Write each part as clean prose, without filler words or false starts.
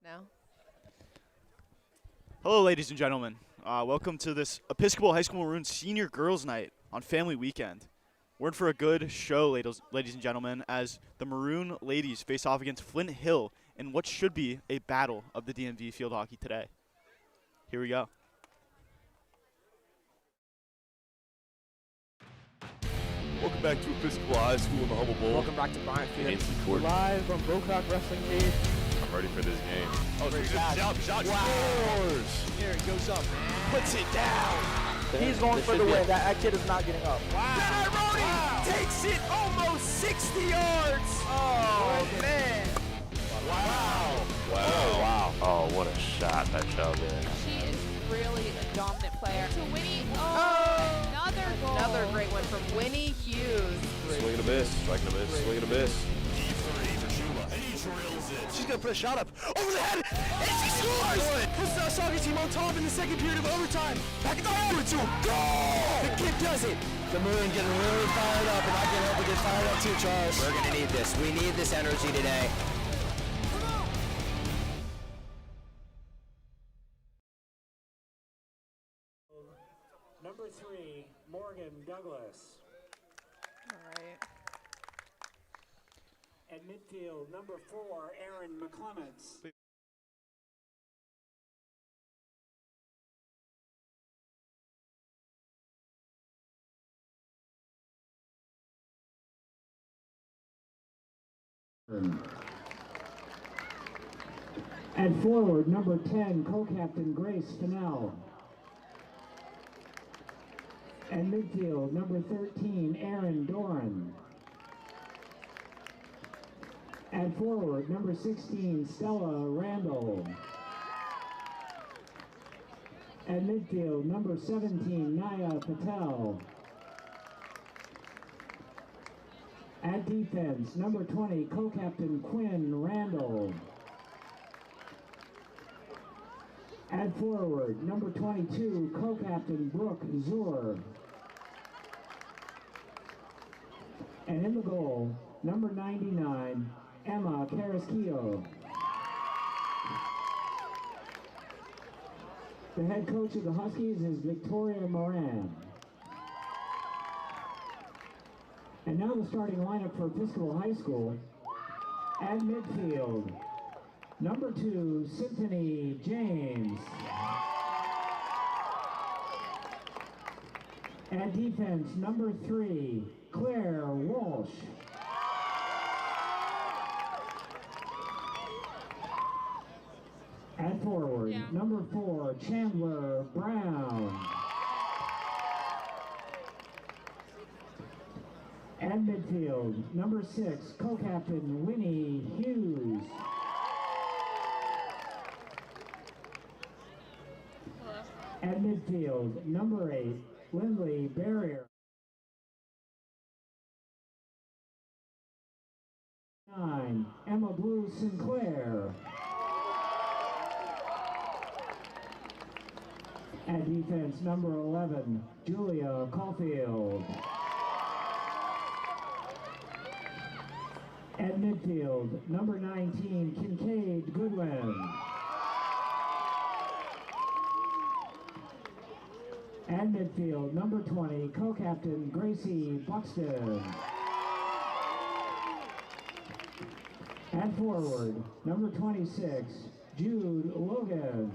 now. Hello, ladies and gentlemen. Welcome to this Episcopal High School Maroons Senior Girls Night on Family Weekend. We're in for a good show, ladies and gentlemen, as the Maroon ladies face off against Flint Hill in what should be a battle of the DMV field hockey today. Here we go. Welcome back to Episcopal High School in the Humble Bowl. Welcome back to Bryant Field. We're Live from Bocock Wrestling Cage. I'm ready for this game. Oh, Great shot, Wow. scores! Here it goes up. Puts it down. He's going for the win. That kid is not getting up. Wow. Takes it almost 60 yards. Oh, man. Wow. Oh, wow. Oh, what a shot that shot there. She is really a dominant player. To Winnie. Oh, another goal. Another great one from Winnie Hughes. Swing and a miss, striking a miss, swing and a miss. She's going to put a shot up over the head, and she scores! Puts the soccer team on top in the second period of overtime. Back at the over to goal! The kid does it. The Maroon getting really fired up, and I can help it get fired up too, Charles. We're going to need this. We need this energy today. Number 3, Morgan Douglas. All right. At midfield, number 4, Aaron McClements. At forward, number 10, co-captain Grace Fennell. At midfield, number 13, Aaron Doran. At forward, number 16, Stella Randall. At midfield, number 17, Naya Patel. At defense, number 20, co-captain Quinn Randall. At forward, number 22, co-captain Brooke Zur. And in the goal, number 99, Emma Carrasquillo. The head coach of the Huskies is Victoria Moran. And now the starting lineup for Episcopal High School. At midfield, number 2, Symphony James. At defense, number 3, Claire Walsh. At forward, number 4, Chandler Brown. At midfield, number 6, co-captain Winnie Hughes. At midfield, number 8, Lindley Barrier. 9, Emma Blue Sinclair. At defense, number 11, Julia Caulfield. At midfield, number 19, Kincaid Goodwin. At midfield, number 20, co-captain Gracie Buxton. At forward, number 26, Jude Logan.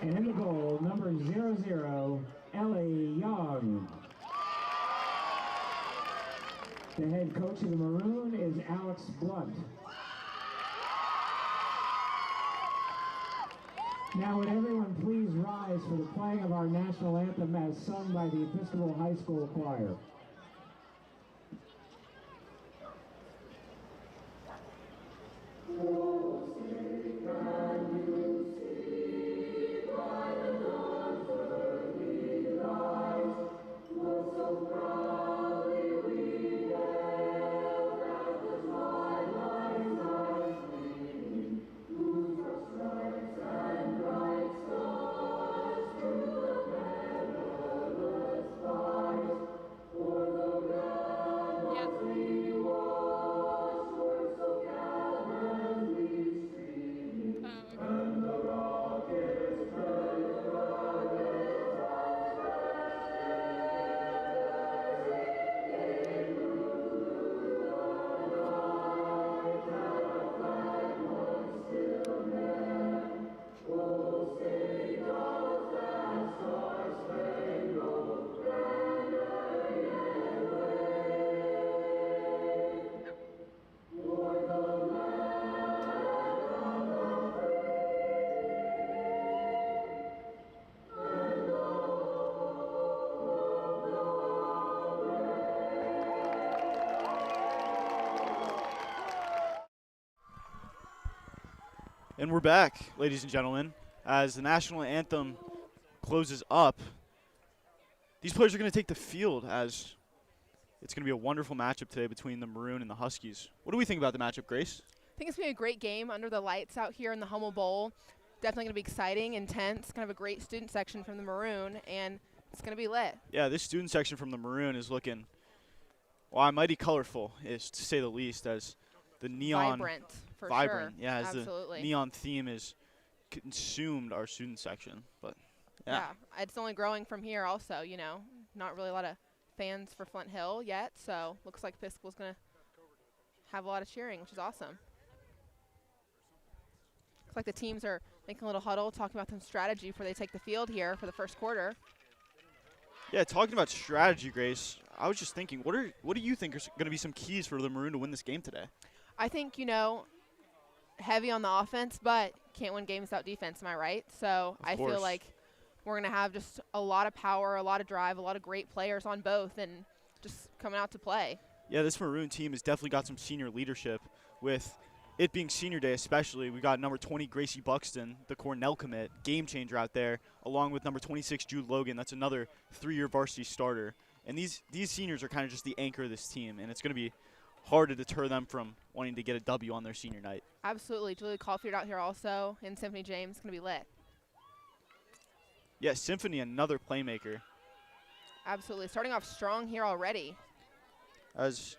And in the goal, number 00, Ellie Young. The head coach of the Maroon is Alex Blunt. Now would everyone please rise for the playing of our national anthem as sung by the Episcopal High School Choir. And we're back, ladies and gentlemen, as the national anthem closes up. These players are going to take the field as it's going to be a wonderful matchup today between the Maroon and the Huskies. What do we think about the matchup, Grace? I think it's going to be a great game under the lights out here in the Hummel Bowl. Definitely going to be exciting, intense, kind of a great student section from the Maroon, and it's going to be lit. Yeah, this student section from the Maroon is looking, well, mighty colorful, is to say the least, as the neon. Vibrant, for vibrant, sure. yeah, as Absolutely. the neon theme is consumed our student section. But yeah, it's only growing from here also, you know. Not really a lot of fans for Flint Hill yet, so looks like Episcopal's going to have a lot of cheering, which is awesome. Looks like the teams are making a little huddle, talking about some strategy before they take the field here for the first quarter. Yeah, talking about strategy, Grace, I was just thinking, what do you think are going to be some keys for the Maroon to win this game today? I think, you know, heavy on the offense, but can't win games without defense, am I right? So I feel like we're going to have just a lot of power, a lot of drive, a lot of great players on both, and just coming out to play. Yeah, this Maroon team has definitely got some senior leadership. With it being senior day especially, we got number 20, Gracie Buxton, the Cornell commit, game changer out there, along with number 26, Jude Logan. That's another 3-year varsity starter. And these seniors are kind of just the anchor of this team, and it's going to be hard to deter them from wanting to get a W on their senior night. Absolutely. Julie Caulfield out here also, and Symphony James going to be lit. Yeah, Symphony, another playmaker. Absolutely. Starting off strong here already. As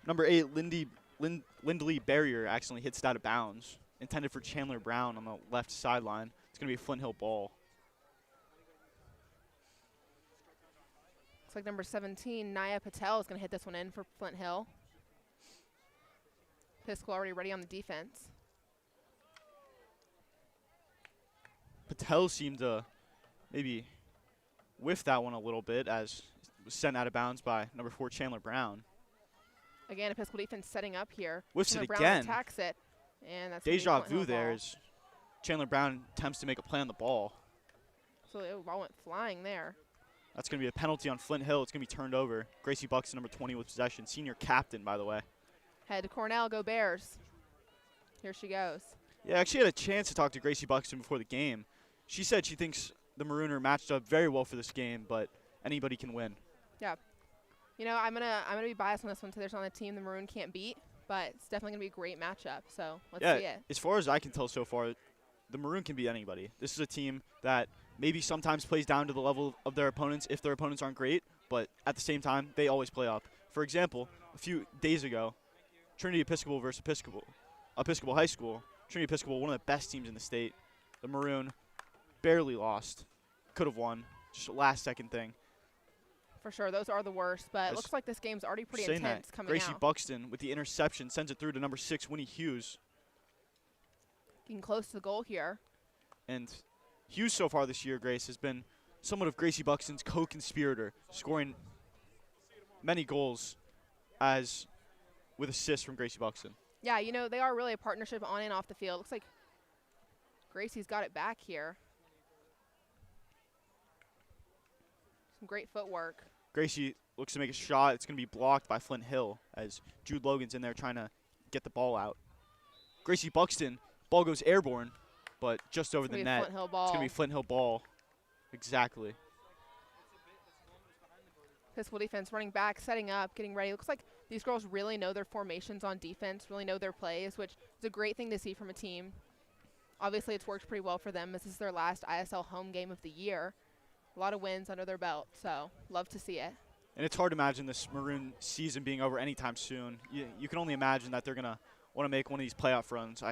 number 8, Lindley Barrier accidentally hits it out of bounds, intended for Chandler Brown on the left sideline. It's going to be a Flint Hill ball. Looks like number 17, Naya Patel, is going to hit this one in for Flint Hill. Episcopal already ready on the defense. Patel seemed to maybe whiff that one a little bit as it was sent out of bounds by number 4, Chandler Brown. Again, Episcopal defense setting up here. Whiffs it Brown again. Attacks it. And that's Deja Flint Hill vu there ball. as Chandler Brown attempts to make a play on the ball. So the ball went flying there. That's going to be a penalty on Flint Hill. It's going to be turned over. Gracie Buxton, number 20 with possession. Senior captain, by the way. Head to Cornell, go Bears. Here she goes. Yeah, I actually had a chance to talk to Gracie Buxton before the game. She said she thinks the Maroon are matched up very well for this game, but anybody can win. Yeah. You know, I'm gonna be biased on this one. So there's on the team the Maroon can't beat, but it's definitely gonna be a great matchup. So let's see it. As far as I can tell so far, the Maroon can beat anybody. This is a team that maybe sometimes plays down to the level of their opponents if their opponents aren't great, but at the same time, they always play up. For example, a few days ago, Trinity Episcopal versus Episcopal High School. Trinity Episcopal, one of the best teams in the state. The Maroon barely lost. Could have won. Just a last-second thing. For sure, those are the worst, but it looks like this game's already pretty intense coming Gracie out. Buxton with the interception sends it through to number 6, Winnie Hughes. Getting close to the goal here. And Hughes so far this year, Grace, has been somewhat of Gracie Buxton's co-conspirator, scoring many goals with assists from Gracie Buxton. Yeah, you know, they are really a partnership on and off the field. Looks like Gracie's got it back here. Some great footwork. Gracie looks to make a shot. It's going to be blocked by Flint Hill as Jude Logan's in there trying to get the ball out. Gracie Buxton, ball goes airborne, but just over the net. Flint Hill ball. It's going to be Flint Hill ball. Exactly. Episcopal defense running back, setting up, getting ready. Looks like these girls really know their formations on defense, really know their plays, which is a great thing to see from a team. Obviously, it's worked pretty well for them. This is their last ISL home game of the year. A lot of wins under their belt, so love to see it. And it's hard to imagine this Maroon season being over anytime soon. You can only imagine that they're going to want to make one of these playoff runs.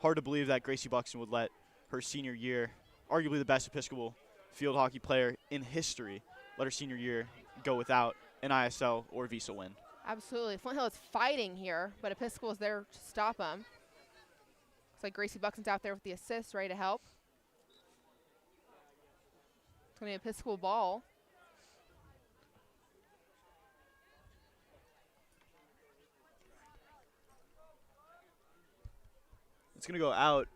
Hard to believe that Gracie Buxton would let her senior year, arguably the best Episcopal field hockey player in history, let her senior year go without an ISL or Visa win. Absolutely. Flint Hill is fighting here, but Episcopal is there to stop them. Looks like Gracie Buxton's out there with the assist, ready to help. It's going to be Episcopal ball. It's going to go out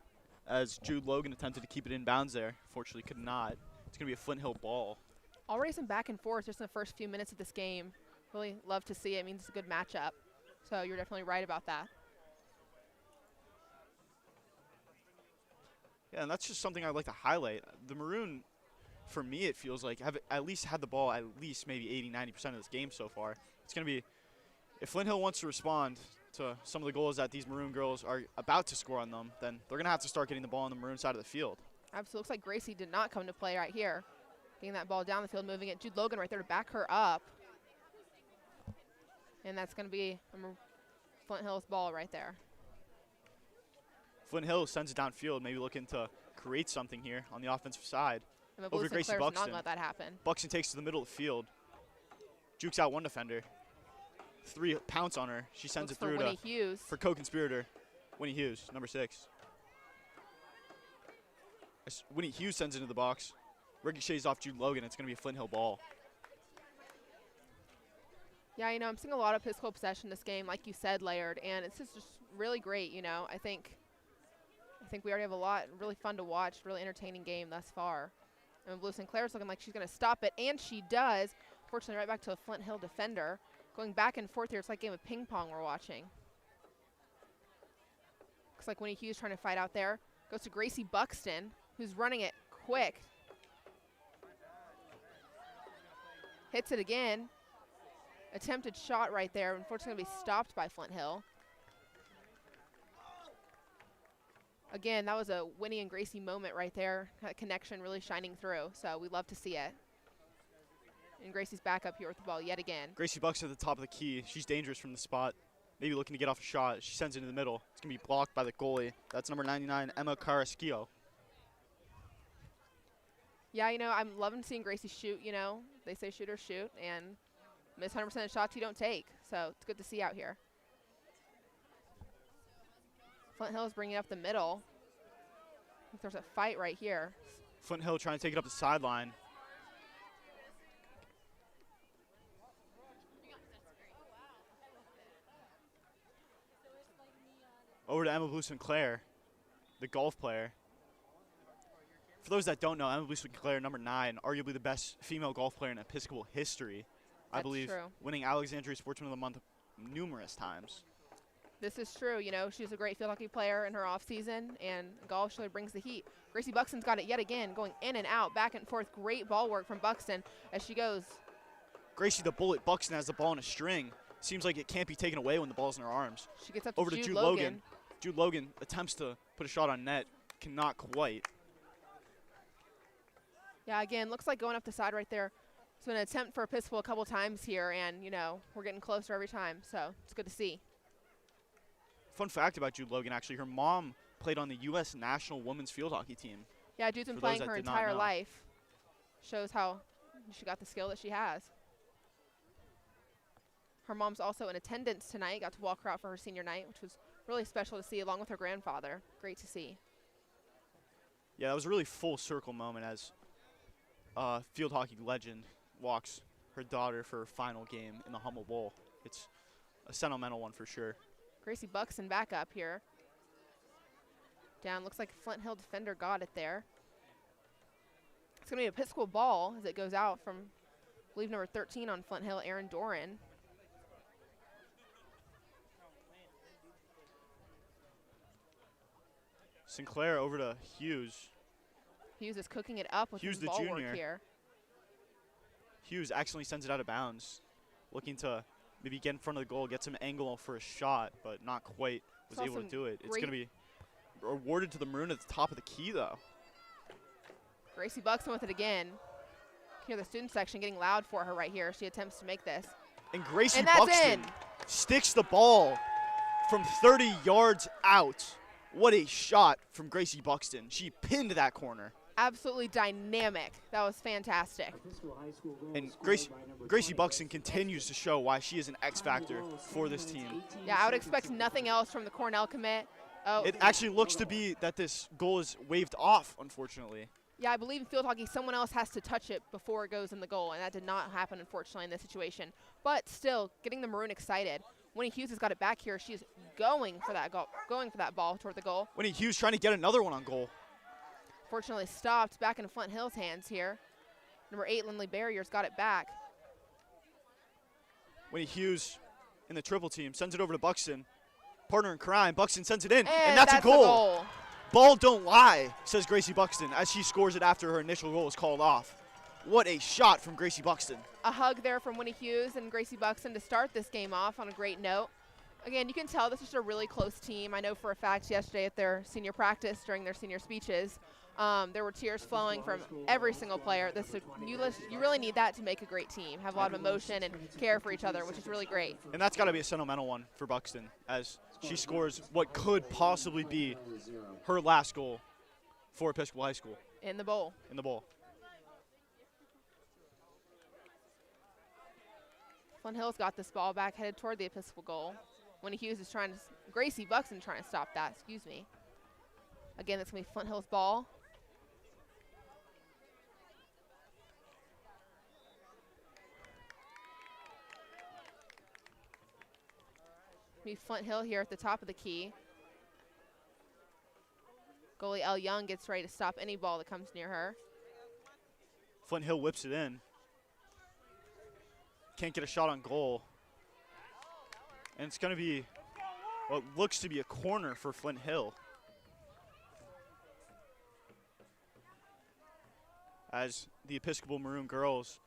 as Jude Logan attempted to keep it in bounds there. Fortunately could not. It's going to be a Flint Hill ball. Already some back and forth just in the first few minutes of this game. Really love to see it. It means it's a good matchup. So you're definitely right about that. Yeah, and that's just something I'd like to highlight. The Maroon, for me, it feels like have at least had the ball at least maybe 80-90% of this game so far. It's going to be, if Flint Hill wants to respond to some of the goals that these Maroon girls are about to score on them, then they're going to have to start getting the ball on the Maroon side of the field. Absolutely. Looks like Gracie did not come to play right here. Getting that ball down the field, moving it. Jude Logan right there to back her up. And that's going to be Flint Hill's ball right there. Flint Hill sends it downfield, maybe looking to create something here on the offensive side. And Over to Gracie Sinclair's not Buxton. going to let that happen. Buxton takes to the middle of the field. Jukes out one defender. 3 pounce on her. She sends Looks it through for Winnie Hughes. for co-conspirator, Winnie Hughes, number 6. As Winnie Hughes sends it into the box. Ricochets off Jude Logan. It's going to be a Flint Hill ball. Yeah, you know, I'm seeing a lot of Episcopal possession this game, like you said, Laird, and it's just really great, you know. I think we already have a lot, really fun to watch, really entertaining game thus far. And Blue Sinclair's looking like she's going to stop it, and she does. Fortunately, right back to a Flint Hill defender. Going back and forth here, it's like a game of ping pong we're watching. Looks like Winnie Hughes trying to fight out there. Goes to Gracie Buxton, who's running it quick. Hits it again. Attempted shot right there. Unfortunately, going to be stopped by Flint Hill. Again, that was a Winnie and Gracie moment right there. That connection really shining through. So we love to see it. And Gracie's back up here with the ball yet again. Gracie Buxton at the top of the key. She's dangerous from the spot. Maybe looking to get off a shot. She sends it into the middle. It's going to be blocked by the goalie. That's number 99, Emma Carrasquillo. Yeah, you know, I'm loving seeing Gracie shoot, you know. They say shoot or shoot, and miss 100% of shots you don't take. So it's good to see out here. Flint Hill is bringing it up the middle. I think there's a fight right here. Flint Hill trying to take it up the sideline. Over to Emma Blue Sinclair, the golf player. For those that don't know, Emma Blue Sinclair, number 9, arguably the best female golf player in Episcopal history. I That's believe true. winning Alexandria Sportsman of the Month numerous times. This is true. You know, she's a great field hockey player in her off season, and golf surely brings the heat. Gracie Buxton's got it yet again, going in and out, back and forth. Great ball work from Buxton as she goes. Gracie the Bullet Buxton has the ball in a string. Seems like it can't be taken away when the ball's in her arms. She gets up Over to to Jude Jude Logan. Logan. Jude Logan attempts to put a shot on net, cannot quite. Yeah, again, looks like going up the side right there. It's been an attempt for Episcopal a couple times here, and, you know, we're getting closer every time, so it's good to see. Fun fact about Jude Logan, actually, her mom played on the U.S. national women's field hockey team. Yeah, Jude's been For those playing that her did not entire know. life. Shows how she got the skill that she has. Her mom's also in attendance tonight. Got to walk her out for her senior night, which was really special to see, along with her grandfather. Great to see. Yeah, that was a really full circle moment as field hockey legend walks her daughter for her final game in the Hummel Bowl. It's a sentimental one for sure. Gracie Buxton back up here. Down, looks like Flint Hill defender got it there. It's going to be a Episcopal ball as it goes out from, I believe, number 13 on Flint Hill, Aaron Doran. Sinclair over to Hughes. Hughes is cooking it up with Hughes his the ball junior. work here. Hughes accidentally sends it out of bounds. Looking to maybe get in front of the goal, get some angle for a shot, but not quite was Saw able to some do it. It's great- going to be awarded to the Maroon at the top of the key, though. Gracie Buxton with it again. Hear the student section getting loud for her right here. She attempts to make this. And Gracie And that's Buxton in. sticks the ball from 30 yards out. What a shot from Gracie Buxton. She pinned that corner. Absolutely dynamic. That was fantastic. And Gracie Buxton continues to show why she is an X factor for this team. Yeah, I would expect nothing else from the Cornell commit. Oh, It actually looks to be that this goal is waved off, unfortunately. yeah, I believe in field hockey, someone else has to touch it before it goes in the goal, and that did not happen, unfortunately, in this situation. But still, getting the Maroon excited. Winnie Hughes has got it back here. She's going for that goal, going for that ball toward the goal. Winnie Hughes trying to get another one on goal. Fortunately, stopped back in Flint Hill's hands here. Number 8, Lindley Barriers, got it back. Winnie Hughes in the triple team sends it over to Buxton. Partner in crime, Buxton sends it in, And that's a the goal. Ball don't lie, says Gracie Buxton as she scores it after her initial goal is called off. What a shot from Gracie Buxton. A hug there from Winnie Hughes and Gracie Buxton to start this game off on a great note. Again, you can tell this is a really close team. I know for a fact yesterday at their senior practice during their senior speeches, there were tears flowing from every single player. You really need that to make a great team, have a lot of emotion and care for each other, which is really great. And that's got to be a sentimental one for Buxton as she scores what could possibly be her last goal for Episcopal High School. In the bowl. In the bowl. Flint Hill's got this ball back, headed toward the Episcopal goal. Winnie Hughes is trying to, Gracie Buxton trying to stop that, excuse me. Again, that's going to be Flint Hill's ball. Be Flint Hill here at the top of the key. Goalie Elle Young gets ready to stop any ball that comes near her. Flint Hill whips it in. Can't get a shot on goal. And it's going to be what looks to be a corner for Flint Hill. As the Episcopal Maroon girls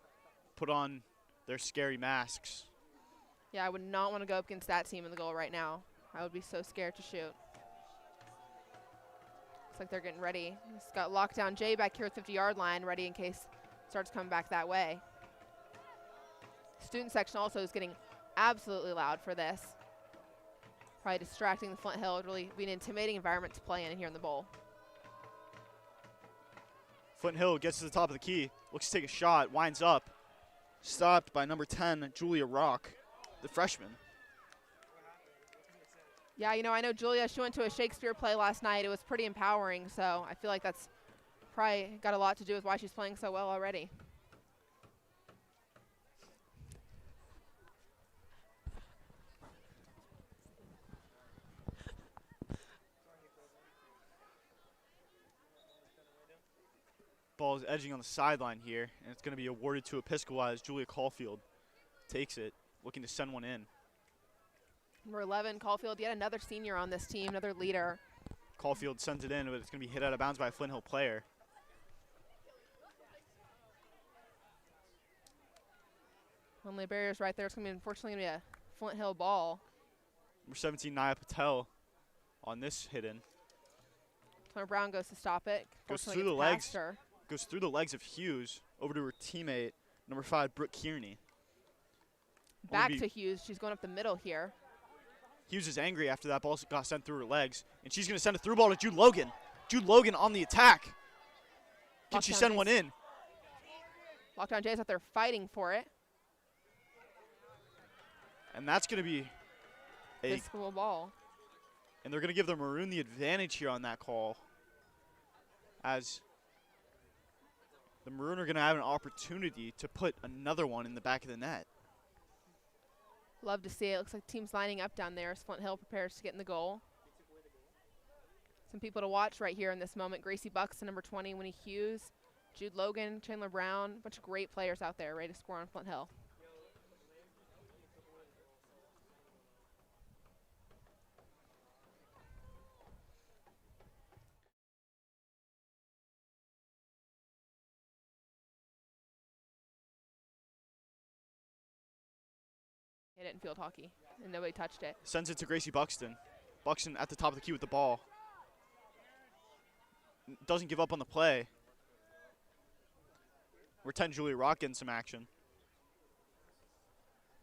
put on their scary masks. Yeah, I would not want to go up against that team in the goal right now. I would be so scared to shoot. Looks like they're getting ready. It's got lockdown Jay back here at the 50-yard line, ready in case it starts coming back that way. Student section also is getting absolutely loud for this. Probably distracting the Flint Hill. It would really be an intimidating environment to play in here in the bowl. Flint Hill gets to the top of the key, looks to take a shot, winds up. Stopped by number 10, Julia Rock, the freshman. Yeah, you know, I know Julia, she went to a Shakespeare play last night. It was pretty empowering, so I feel like that's probably got a lot to do with why she's playing so well already. Ball is edging on the sideline here, and it's going to be awarded to Episcopal as Julia Caulfield takes it, looking to send one in. Number 11, Caulfield, yet another senior on this team, another leader. Caulfield sends it in, but it's going to be hit out of bounds by a Flint Hill player. Only barriers right there. It's going to be, unfortunately, going to be a Flint Hill ball. Number 17, Nia Patel on this hit in. Connor Brown goes to stop it. Goes Fortunately through the gets legs. past her. Goes through the legs of Hughes over to her teammate, number 5, Brooke Kearney. Back to Hughes. She's going up the middle here. Hughes is angry after that ball got sent through her legs, and she's going to send a through ball to Jude Logan. Jude Logan on the attack. Can she send one in? Lockdown Jay's out there fighting for it. And that's going to be a Episcopal ball. And they're going to give the Maroon the advantage here on that call, as the Maroon are going to have an opportunity to put another one in the back of the net. Love to see it. Looks like teams lining up down there as Flint Hill prepares to get in the goal. Some people to watch right here in this moment. Gracie Buxton, number 20, Winnie Hughes, Jude Logan, Chandler Brown, a bunch of great players out there ready to score on Flint Hill. Hit it in field hockey, and nobody touched it. Sends it to Gracie Buxton. Buxton at the top of the key with the ball. Doesn't give up on the play. We're 10 Julia Rock getting some action.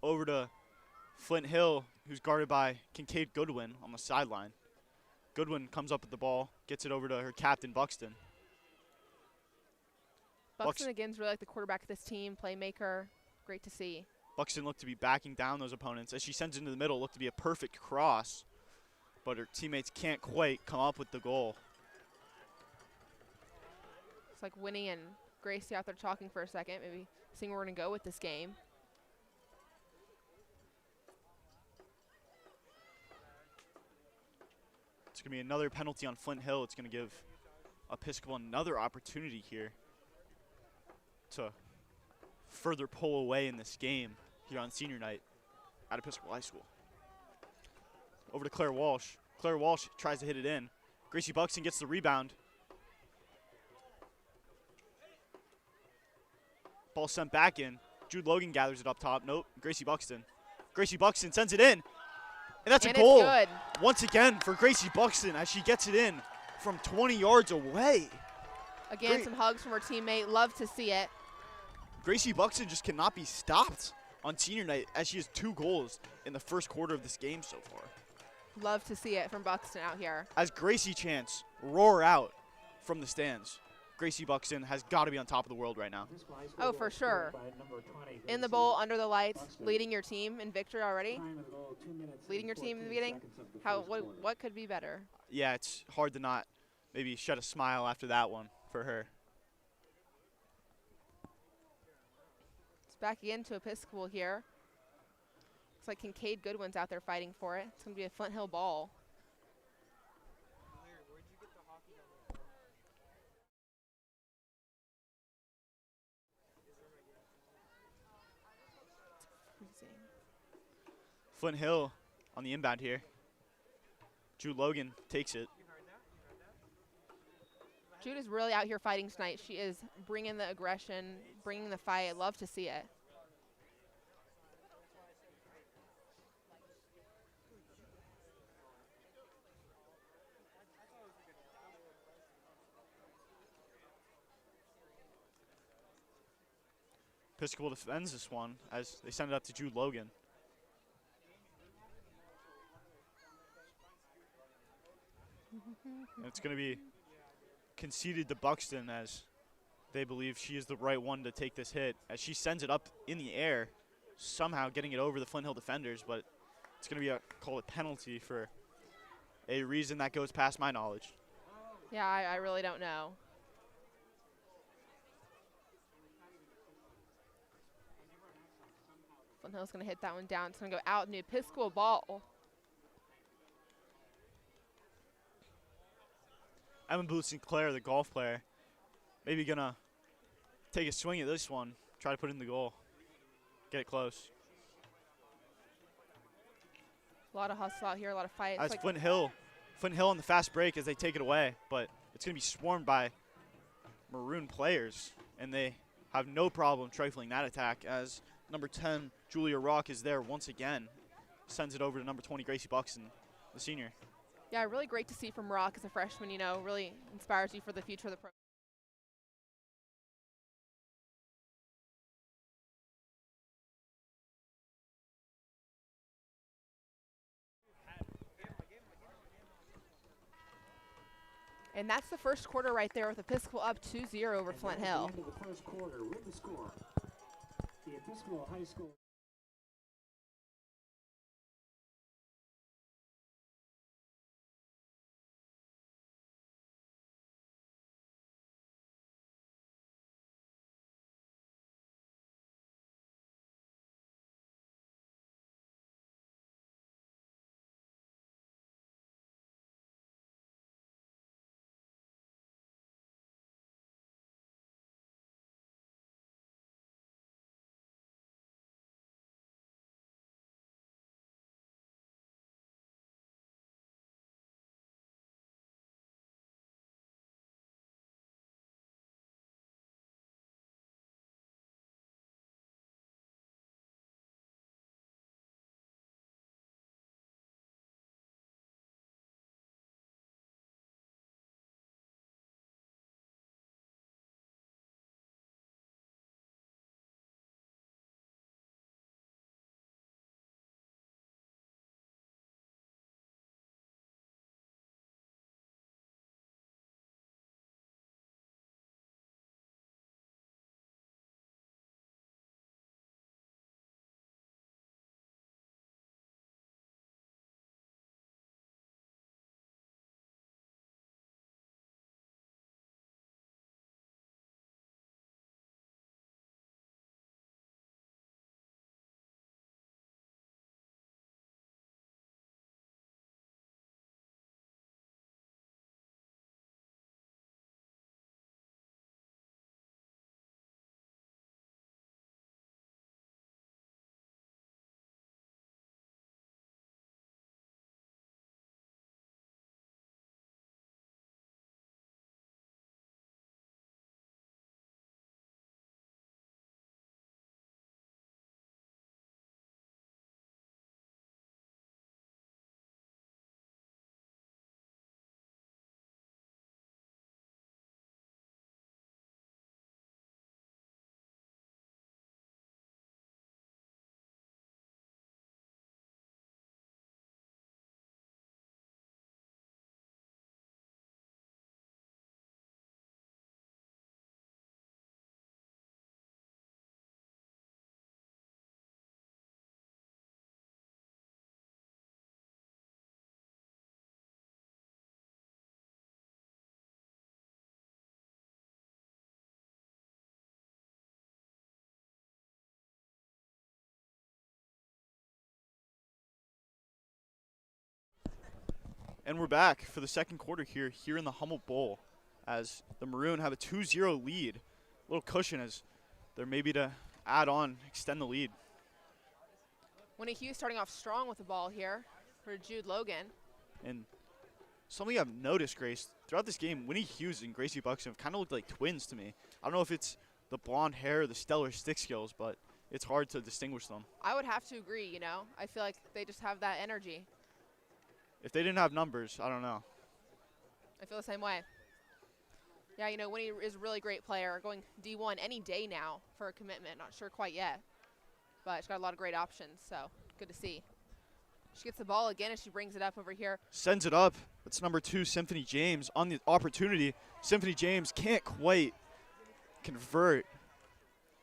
Over to Flint Hill, who's guarded by Kincaid Goodwin on the sideline. Goodwin comes up with the ball, gets it over to her captain, Buxton. Buxton, again, is really like the quarterback of this team, playmaker. Great to see. Buxton looked to be backing down those opponents. As she sends it into the middle, looked to be a perfect cross, but her teammates can't quite come up with the goal. It's like Winnie and Gracie out there talking for a second, maybe seeing where we're going to go with this game. It's going to be another penalty on Flint Hill. It's going to give Episcopal another opportunity here to further pull away in this game here on senior night at Episcopal High School. Over to Claire Walsh. Claire Walsh tries to hit it in. Gracie Buxton gets the rebound. Ball sent back in. Jude Logan gathers it up top. Nope, Gracie Buxton. Gracie Buxton sends it in. And that's And a goal. it's good. Once again for Gracie Buxton as she gets it in from 20 yards away. Again, Great. some hugs from her teammate. Love to see it. Gracie Buxton just cannot be stopped on senior night as she has 2 goals in the first quarter of this game so far. Love to see it from Buxton out here. As Gracie chants roar out from the stands, Gracie Buxton has got to be on top of the world right now. Oh, for sure. In the bowl, under the lights, leading your team in victory already. Leading your team in the beginning. What could be better? Yeah, it's hard to not maybe shed a smile after that one for her. It's back again to Episcopal here. Looks like Kincaid Goodwin's out there fighting for it. It's going to be a Flint Hill ball. Flint Hill on the inbound here. Jude Logan takes it. Jude is really out here fighting tonight. She is bringing the aggression, bringing the fight. I love to see it. Episcopal defends this one as they send it up to Jude Logan. And it's going to be conceded to Buxton as they believe she is the right one to take this hit as she sends it up in the air, somehow getting it over the Flint Hill defenders, but it's going to be called a penalty for a reason that goes past my knowledge. Yeah, I really don't know. Flint Hill's going to hit that one down. It's going to go out in the Episcopal ball. Emma Booth Sinclair, the golf player, maybe going to take a swing at this one, try to put it in the goal, get it close. A lot of hustle out here, a lot of fights. As Like Flint Hill on the fast break as they take it away, but it's going to be swarmed by Maroon players, and they have no problem trifling that attack as number 10, Julia Rock, is there once again. Sends it over to number 20, Gracie Buxton, the senior. Yeah, really great to see from Rock as a freshman, you know, really inspires you for the future of the program. And that's the first quarter right there with Episcopal up 2-0 over Flint Hill. At the end of the first quarter with the score, the Episcopal High School. And we're back for the second quarter here in the Humboldt Bowl as the Maroon have a 2-0 lead. A little cushion as they're maybe to add on, extend the lead. Winnie Hughes starting off strong with the ball here for Jude Logan. And something I've noticed, Grace, throughout this game, Winnie Hughes and Gracie Buxton have kind of looked like twins to me. I don't know if it's the blonde hair or the stellar stick skills, but it's hard to distinguish them. I would have to agree, you know. I feel like they just have that energy. If they didn't have numbers, I don't know. I feel the same way. Yeah, you know, Winnie is a really great player, going D1 any day now for a commitment. Not sure quite yet, but she's got a lot of great options, so good to see. She gets the ball again and she brings it up over here. Sends it up. That's number 2, Symphony James. On the opportunity, Symphony James can't quite convert.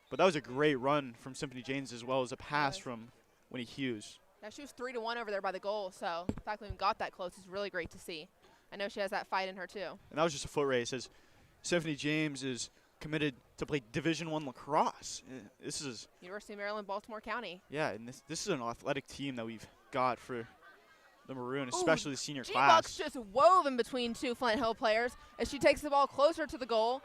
But that was a great run from Symphony James as well as a pass from Winnie Hughes. Yeah, she was 3-1 over there by the goal, so the fact that we even got that close is really great to see. I know she has that fight in her too. And that was just a foot race as Symphony James is committed to play Division I lacrosse. This is University of Maryland, Baltimore County. yeah, and this is an athletic team that we've got for the Maroon, especially the senior G-Bucks class. just wove in between 2 Flint Hill players as she takes the ball closer to the goal.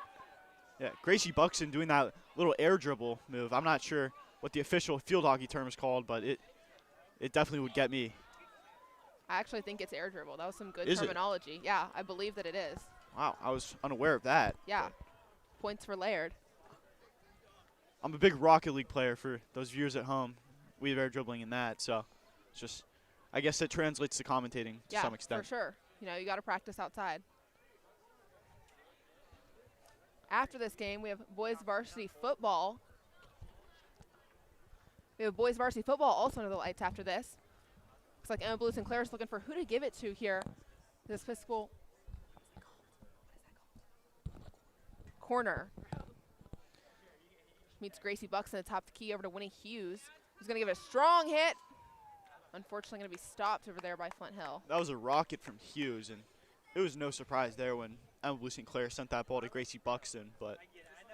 Yeah, Gracie Buxton doing that little air dribble move. I'm not sure what the official field hockey term is called, but it definitely would get me. I actually think it's air dribble. That was some good Is it? terminology. Yeah, I believe that it is. Wow, I was unaware of that. Yeah, points for Laird. I'm a big Rocket League player for those viewers at home. We have air dribbling in that, so it's just, I guess it translates to commentating to some extent. For sure. You know, you got to practice outside. After this game, we have boys varsity football. We have boys varsity football also under the lights after this. Looks like Emma Blue Sinclair is looking for who to give it to here. This physical corner. Meets Gracie Buxton at the top of the key over to Winnie Hughes, who's going to give it a strong hit. Unfortunately, going to be stopped over there by Flint Hill. That was a rocket from Hughes, and it was no surprise there when Emma Blue Sinclair sent that ball to Gracie Buxton. But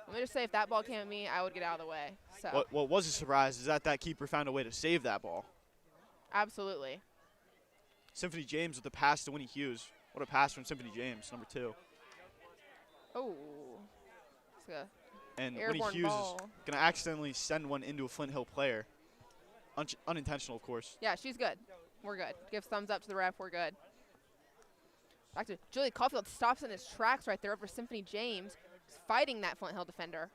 Let me just say, if that ball came at me, I would get out of the way. So what was a surprise is that keeper found a way to save that ball. absolutely. Symphony James with the pass to Winnie Hughes. What a pass from Symphony James, number 2. Oh, it's a And Winnie airborne Hughes ball. is going to accidentally send one into a Flint Hill player. Unintentional, of course. Yeah, she's good. We're good. Give thumbs up to the ref. We're good. Back to Julie Caulfield, stops in his tracks right there over Symphony James, fighting that Flint Hill defender.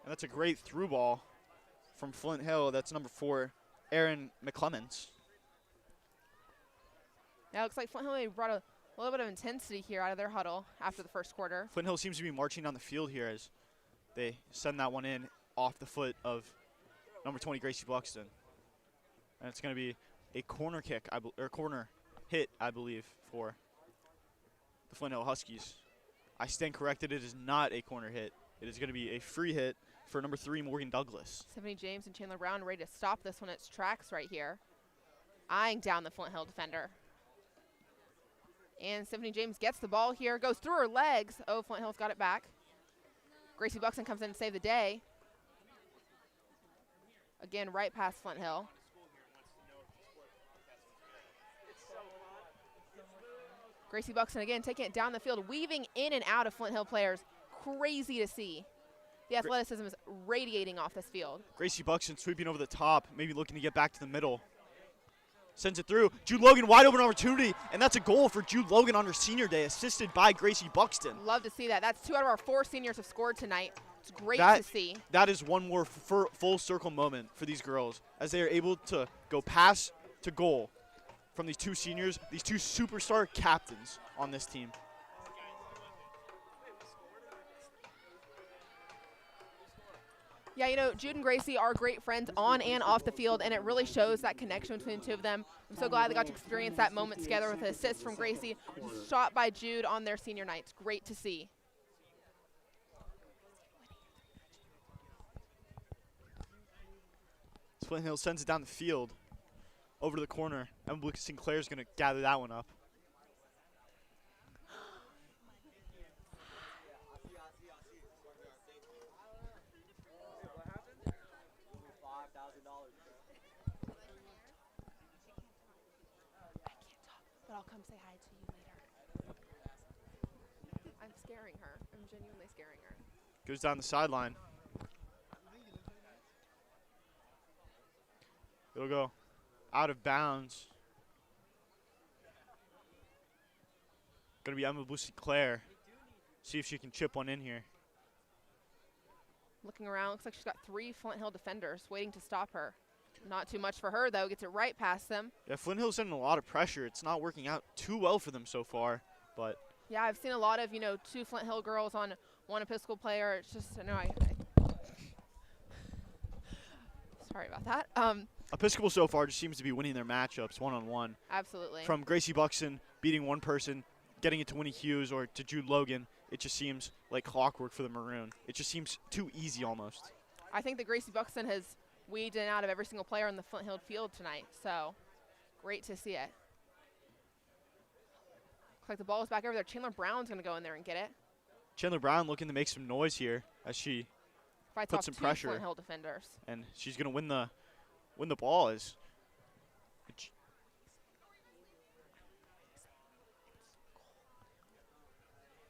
And that's a great through ball from Flint Hill. That's number 4, Erin McClemens. Now it looks like Flint Hill maybe brought a little bit of intensity here out of their huddle after the first quarter. Flint Hill seems to be marching down the field here as they send that one in off the foot of number 20, Gracie Buxton. And it's going to be a corner kick, or corner hit, I believe, for the Flint Hill Huskies. I stand corrected. It is not a corner hit. It is going to be a free hit for number 3, Morgan Douglas. Symphony James and Chandler Brown ready to stop this one at its tracks right here, eyeing down the Flint Hill defender. And Symphony James gets the ball here, goes through her legs. Oh, Flint Hill's got it back. Gracie Buxton comes in to save the day. Again, right past Flint Hill. Gracie Buxton again taking it down the field, weaving in and out of Flint Hill players. Crazy to see. The athleticism is radiating off this field. Gracie Buxton sweeping over the top, maybe looking to get back to the middle. Sends it through. Jude Logan, wide open opportunity, and that's a goal for Jude Logan on her senior day, assisted by Gracie Buxton. Love to see that. That's 2 out of our 4 seniors have scored tonight. It's great to see. That is one more full circle moment for these girls as they are able to go pass to goal from these 2 seniors, these 2 superstar captains on this team. Yeah, you know, Jude and Gracie are great friends on and off the field, and it really shows that connection between the 2 of them. I'm so glad they got to experience that moment together with an assist from Gracie, shot by Jude on their senior night. It's great to see. Flint Hill sends it down the field, over to the corner. Emma Blue Sinclair's going to gather that one up. but I'll come say hi to you later. I'm scaring her. I'm genuinely scaring her. Goes down the sideline. It'll go out of bounds. Gonna be Emma Sinclair. See if she can chip one in here. Looking around, looks like she's got 3 Flint Hill defenders waiting to stop her. Not too much for her, though. Gets it right past them. Yeah, Flint Hill's sending a lot of pressure. It's not working out too well for them so far, but Yeah, I've seen a lot of, 2 Flint Hill girls on 1 Episcopal player. It's just, sorry about that. Episcopal so far just seems to be winning their matchups one-on-one. Absolutely. From Gracie Buxton beating one person, getting it to Winnie Hughes or to Jude Logan, it just seems like clockwork for the Maroon. It just seems too easy almost. I think that Gracie Buxton has weeded in out of every single player on the Flint Hill field tonight, so great to see it. Looks like the ball is back over there. Chandler Brown's going to go in there and get it. Chandler Brown looking to make some noise here as she Fights put off some 2 pressure. Flint Hill defenders. And she's going to win the ball. It's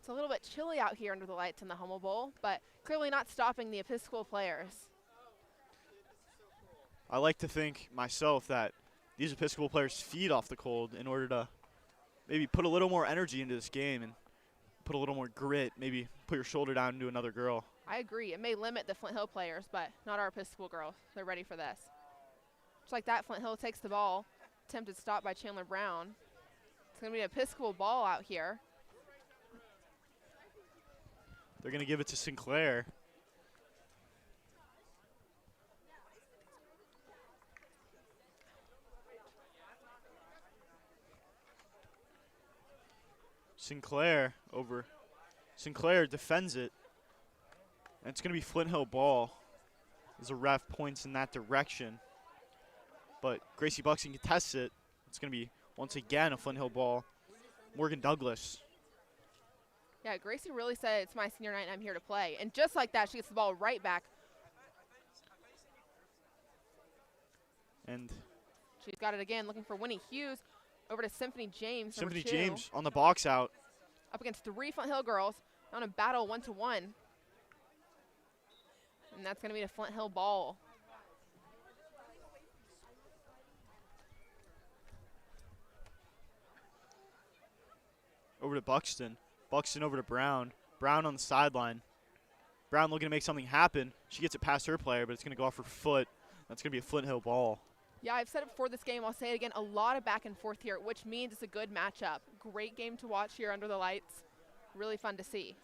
It's a little bit chilly out here under the lights in the Hummel Bowl, but clearly not stopping the Episcopal players. I like to think myself that these Episcopal players feed off the cold in order to maybe put a little more energy into this game and put a little more grit, maybe put your shoulder down into another girl. I agree. It may limit the Flint Hill players, but not our Episcopal girls. They're ready for this. Just like that, Flint Hill takes the ball. Attempted stop by Chandler Brown. It's going to be an Episcopal ball out here. They're going to give it to Sinclair. Sinclair defends it. And it's going to be Flint Hill ball as a ref points in that direction. But Gracie Buxton contests it. It's going to be, once again, a Flint Hill ball. Morgan Douglas. Yeah, Gracie really said, it's my senior night and I'm here to play. And just like that, she gets the ball right back. And she's got it again, looking for Winnie Hughes. Over to Symphony James, Symphony number 2. James on the box out. Up against 3 Flint Hill girls. On a battle 1-to-1. And that's going to be a Flint Hill ball. Over to Buxton. Buxton over to Brown. Brown on the sideline. Brown looking to make something happen. She gets it past her player, but it's going to go off her foot. That's going to be a Flint Hill ball. Yeah, I've said it before this game. I'll say it again. A lot of back and forth here, which means it's a good matchup. Great game to watch here under the lights. Really fun to see.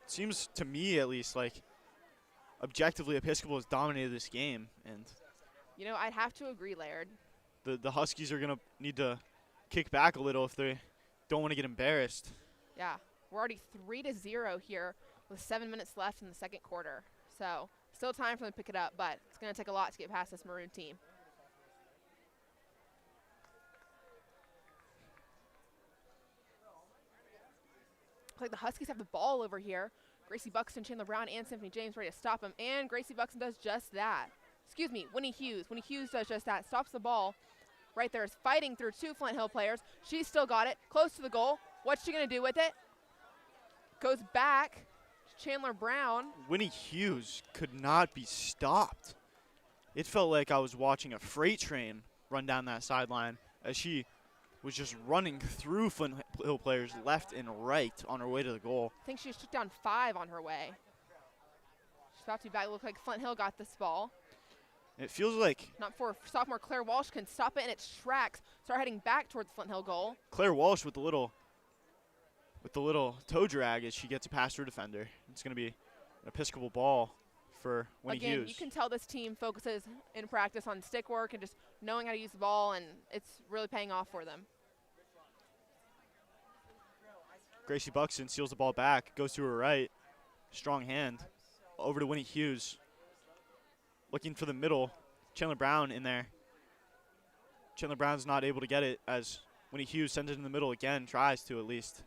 Seems to me, at least, like objectively Episcopal has dominated this game. And I'd have to agree, Laird. the Huskies are going to need to kick back a little if they don't want to get embarrassed. Yeah, we're already 3-0 here with 7 minutes left in the second quarter. So still time for them to pick it up, but it's going to take a lot to get past this Maroon team. Looks like the Huskies have the ball over here. Gracie Buxton, Chandler Brown, and Symphony James ready to stop him, and Gracie Buxton does just that. Excuse me, Winnie Hughes. Winnie Hughes does just that, stops the ball. Right there is fighting through 2 Flint Hill players. She's still got it, close to the goal. What's she going to do with it? Goes back. Chandler Brown. Winnie Hughes could not be stopped. It felt like I was watching a freight train run down that sideline as she was just running through Flint Hill players left and right on her way to the goal. I think she just took down 5 on her way. She's about to be back. Look like Flint Hill got this ball. It feels like Not for sophomore Claire Walsh can stop it in its tracks. Start heading back towards the Flint Hill goal. Claire Walsh with the little toe drag as she gets past her defender. It's going to be an Episcopal ball for Winnie Again, Hughes. you can tell this team focuses in practice on stick work and just knowing how to use the ball, and it's really paying off for them. Gracie Buxton seals the ball back, goes to her right. Strong hand. Over to Winnie Hughes. Looking for the middle. Chandler Brown in there. Chandler Brown's not able to get it as Winnie Hughes sends it in the middle again, tries to at least.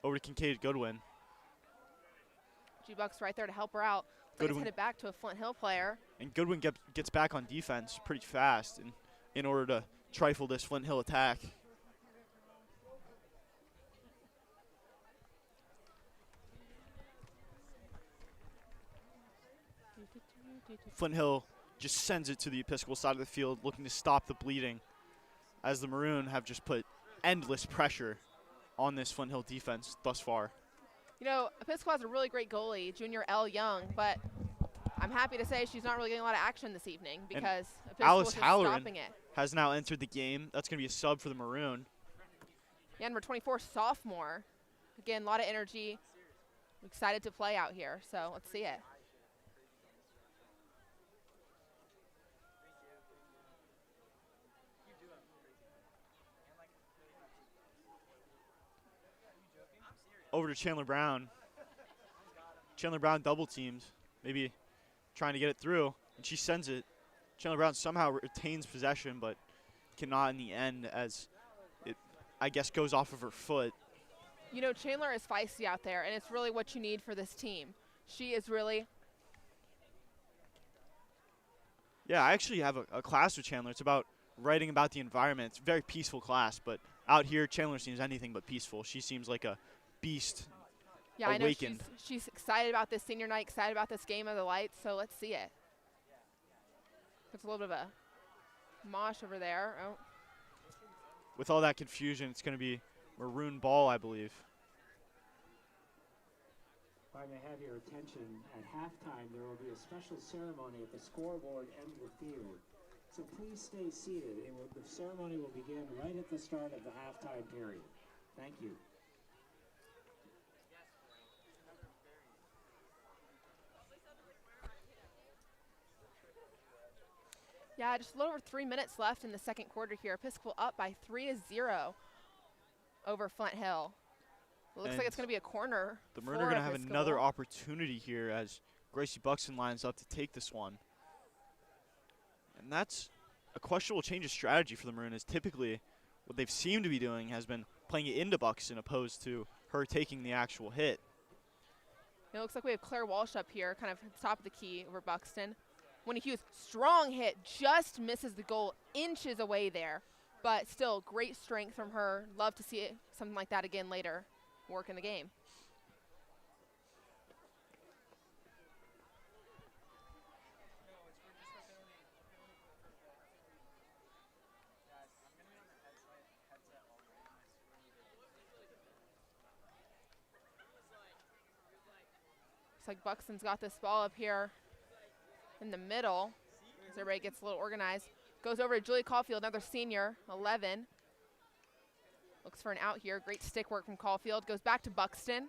Over to Kincaid Goodwin. G-Buck's right there to help her out. It's headed back to a Flint Hill player. And Goodwin gets back on defense pretty fast in order to trifle this Flint Hill attack. Flint Hill just sends it to the Episcopal side of the field, looking to stop the bleeding, as the Maroon have just put endless pressure on this Flint Hill defense thus far. You know, Episcopal has a really great goalie, junior Elle Young, but I'm happy to say she's not really getting a lot of action this evening because Episcopal's just stopping it. Has now entered the game. That's going to be a sub for the Maroon. Yeah, number 24, sophomore. Again, a lot of energy. I'm excited to play out here, so let's see it. Over to Chandler Brown. Chandler Brown double teamed, maybe trying to get it through, and she sends it. Chandler Brown somehow retains possession, but cannot in the end, as it, I guess, goes off of her foot. You know, Chandler is feisty out there, and it's really what you need for this team. She is really... Yeah, I actually have a class with Chandler. It's about writing about the environment. It's a very peaceful class, but out here, Chandler seems anything but peaceful. She seems like a beast. Yeah, awakened. I know she's excited about this senior night, excited about this game of the lights, so let's see it. There's a little bit of a mosh over there. Oh. With all that confusion, it's going to be Maroon ball, I believe. If I may have your attention, at halftime there will be a special ceremony at the scoreboard end of the field. So please stay seated. The ceremony will begin right at the start of the halftime period. Thank you. Yeah, just a little over 3 minutes left in the second quarter here. Episcopal up by 3-0 over Flint Hill. It looks like it's going to be a corner. The Maroon are going to have another opportunity here as Gracie Buxton lines up to take this one. And that's a questionable change of strategy for the Maroon, as typically what they've seemed to be doing has been playing it into Buxton opposed to her taking the actual hit. It looks like we have Claire Walsh up here, kind of at the top of the key over Buxton. Winnie Hughes, strong hit, just misses the goal, inches away there. But still, great strength from her. Love to see it, something like that again later, work in the game. Looks like Buxton's got this ball up here in the middle as everybody gets a little organized. Goes over to Julie Caulfield, another senior, 11. Looks for an out here. Great stick work from Caulfield. Goes back to Buxton.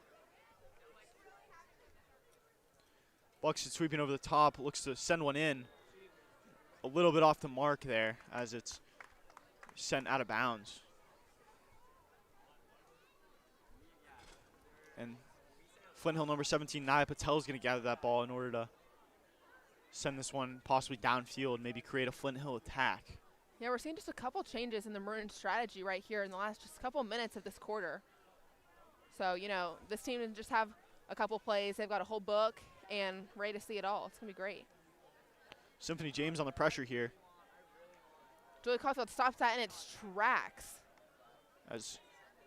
Buxton sweeping over the top, looks to send one in. A little bit off the mark there as it's sent out of bounds. And Flint Hill number 17, Naya Patel, is going to gather that ball in order to send this one possibly downfield, maybe create a Flint Hill attack. Yeah, we're seeing just a couple changes in the Maroon strategy right here in the last just couple minutes of this quarter. So, you know, this team can just have a couple plays. They've got a whole book and ready to see it all. It's going to be great. Symphony James on the pressure here. Julia Caulfield stops that in its tracks. As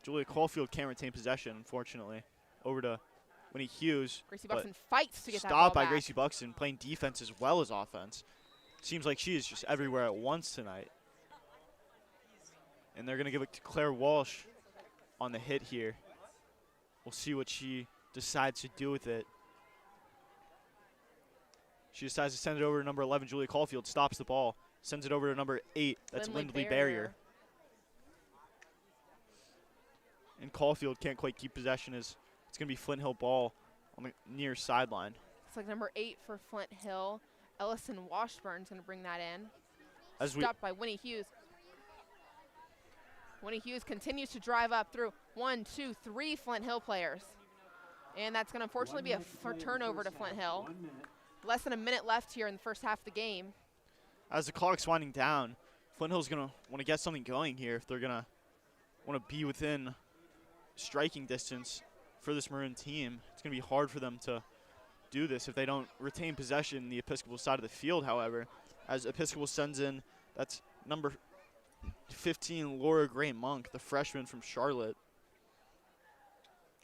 Julia Caulfield can't retain possession, unfortunately. Over to Winnie Hughes. Gracie Buxton fights to get that ball stopped by back. Gracie Buxton, playing defense as well as offense. Seems like she is just everywhere at once tonight. And they're going to give it to Claire Walsh on the hit here. We'll see what she decides to do with it. She decides to send it over to number 11, Julia Caulfield, stops the ball, sends it over to number 8, that's Lindley Barrier. And Caulfield can't quite keep possession as it's going to be Flint Hill ball on the near sideline. It's like number 8 for Flint Hill. Ellison Washburn's going to bring that in. As Stopped by Winnie Hughes. Winnie Hughes continues to drive up through 1, 2, 3 Flint Hill players. And that's going to unfortunately be a turnover to Flint Hill. Less than a minute left here in the first half of the game. As the clock's winding down, Flint Hill's going to want to get something going here if they're going to want to be within striking distance for this Maroon team. It's going to be hard for them to do this if they don't retain possession the Episcopal side of the field, however, as Episcopal sends in, that's number 15, Laura Gray Monk, the freshman from Charlotte.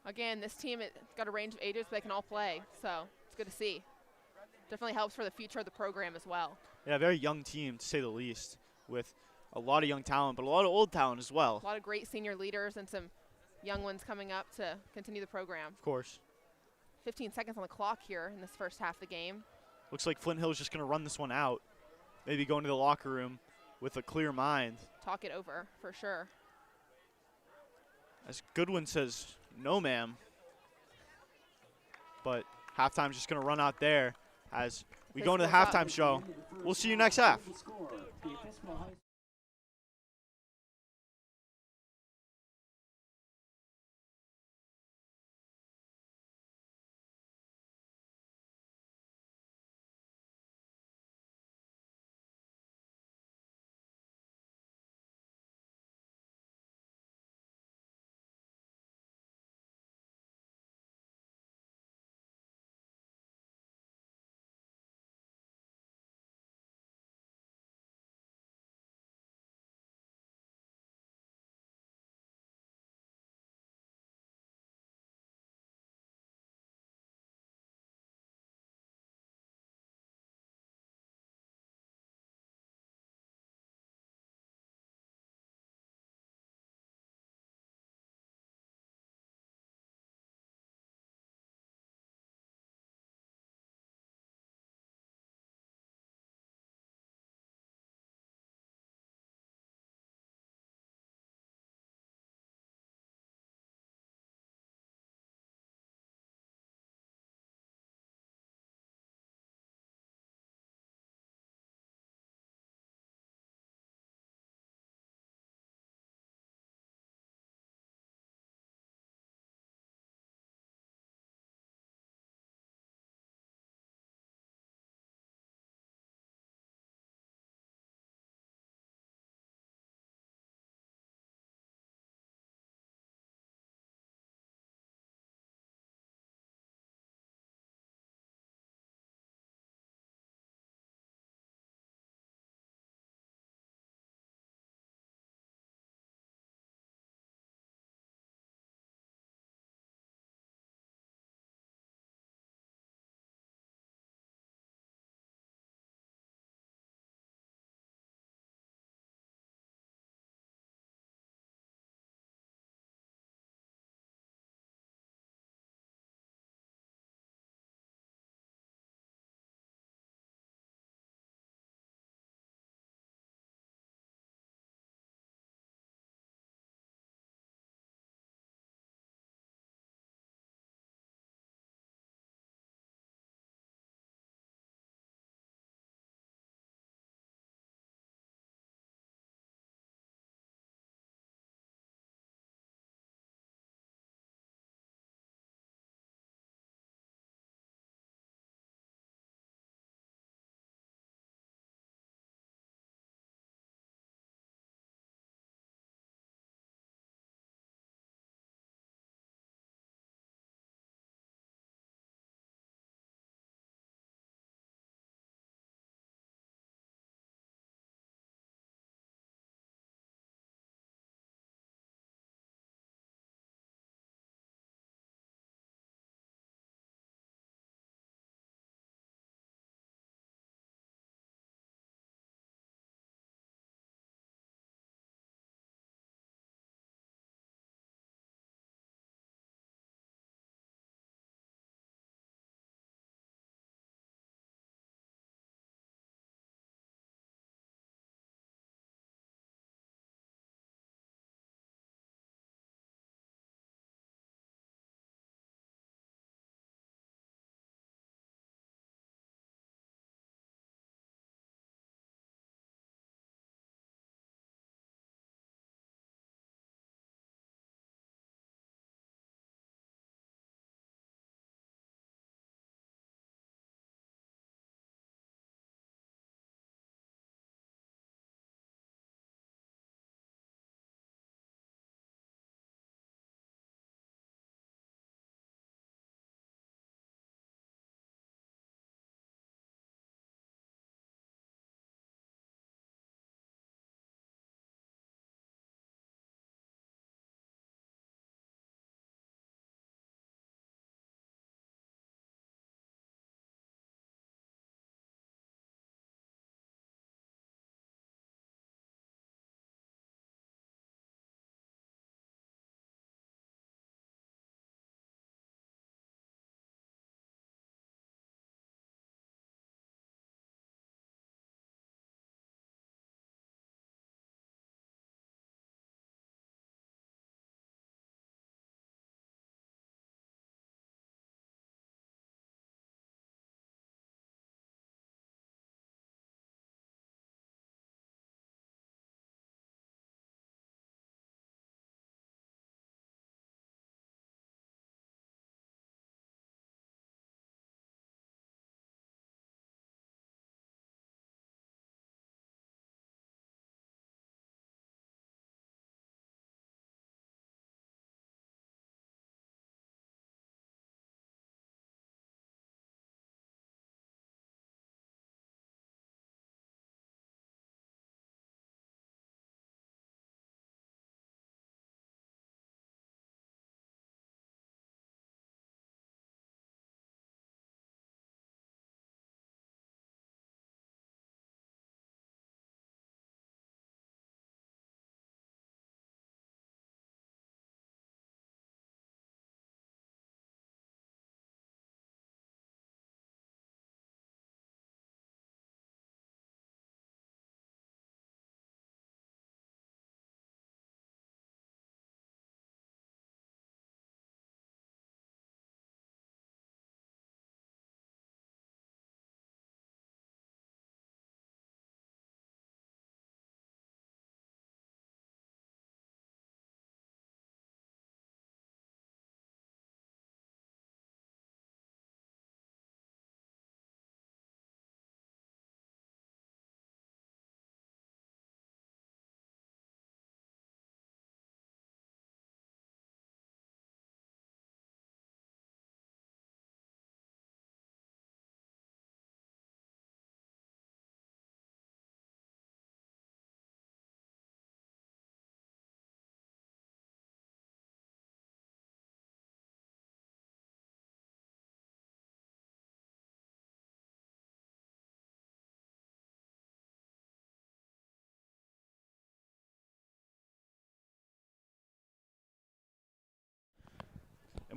Again, this team has got a range of ages, but they can all play, so it's good to see. Definitely helps for the future of the program as well. Yeah, a very young team, to say the least, with a lot of young talent, but a lot of old talent as well. A lot of great senior leaders and some young ones coming up to continue the program. Of course. 15 seconds on the clock here in this first half of the game. Looks like Flint Hill's just going to run this one out. Maybe go into the locker room with a clear mind. Talk it over, for sure. As Goodwin says, no, ma'am. But halftime's just going to run out there as we go into the halftime show. We'll see you next half.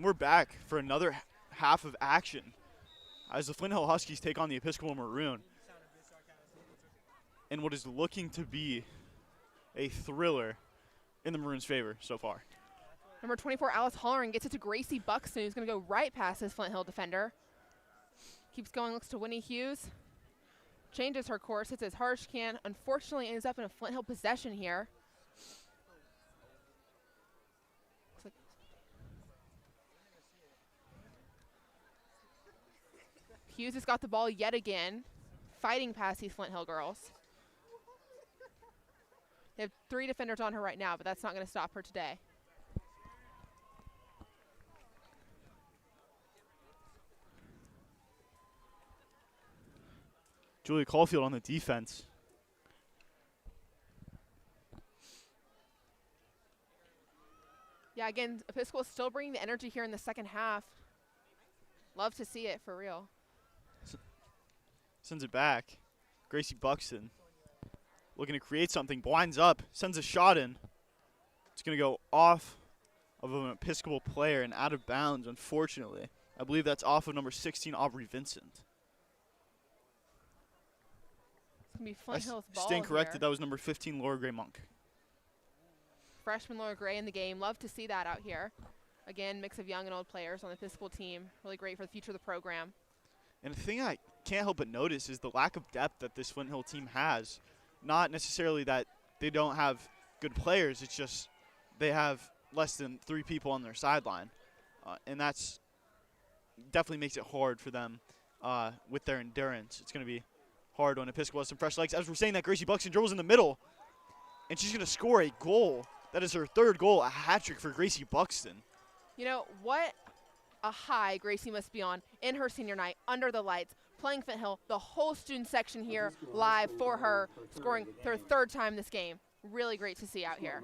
And we're back for another half of action as the Flint Hill Huskies take on the Episcopal Maroon in what is looking to be a thriller in the Maroons' favor so far. Number 24, Alice Hollering gets it to Gracie Buxton, who's going to go right past his Flint Hill defender. Keeps going, looks to Winnie Hughes. Changes her course, hits as hard as she can. Unfortunately, ends up in a Flint Hill possession here. Hughes has got the ball yet again, fighting past these Flint Hill girls. They have 3 defenders on her right now, but that's not going to stop her today. Julia Caulfield on the defense. Yeah, again, Episcopal still bringing the energy here in the second half. Love to see it, for real. Sends it back. Gracie Buxton looking to create something. Blinds up. Sends a shot in. It's going to go off of an Episcopal player and out of bounds, unfortunately. I believe that's off of number 16, Aubrey Vincent. It's going to be Flint Hill's ball Stand corrected. here. That was number 15, Laura Gray Monk. Freshman Laura Gray in the game. Love to see that out here. Again, mix of young and old players on the Episcopal team. Really great for the future of the program. And the thing I can't help but notice is the lack of depth that this Flint Hill team has. Not necessarily that they don't have good players, it's just they have less than 3 people on their sideline. And that's definitely makes it hard for them with their endurance. It's going to be hard when Episcopal has some fresh legs. As we're saying that, Gracie Buxton dribbles in the middle, and she's going to score a goal. That is her 3rd goal, a hat trick for Gracie Buxton. You know, what a high Gracie must be on in her senior night, under the lights, playing Flint Hill, the whole student section here live for her, scoring her 3rd time this game. Really great to see out here.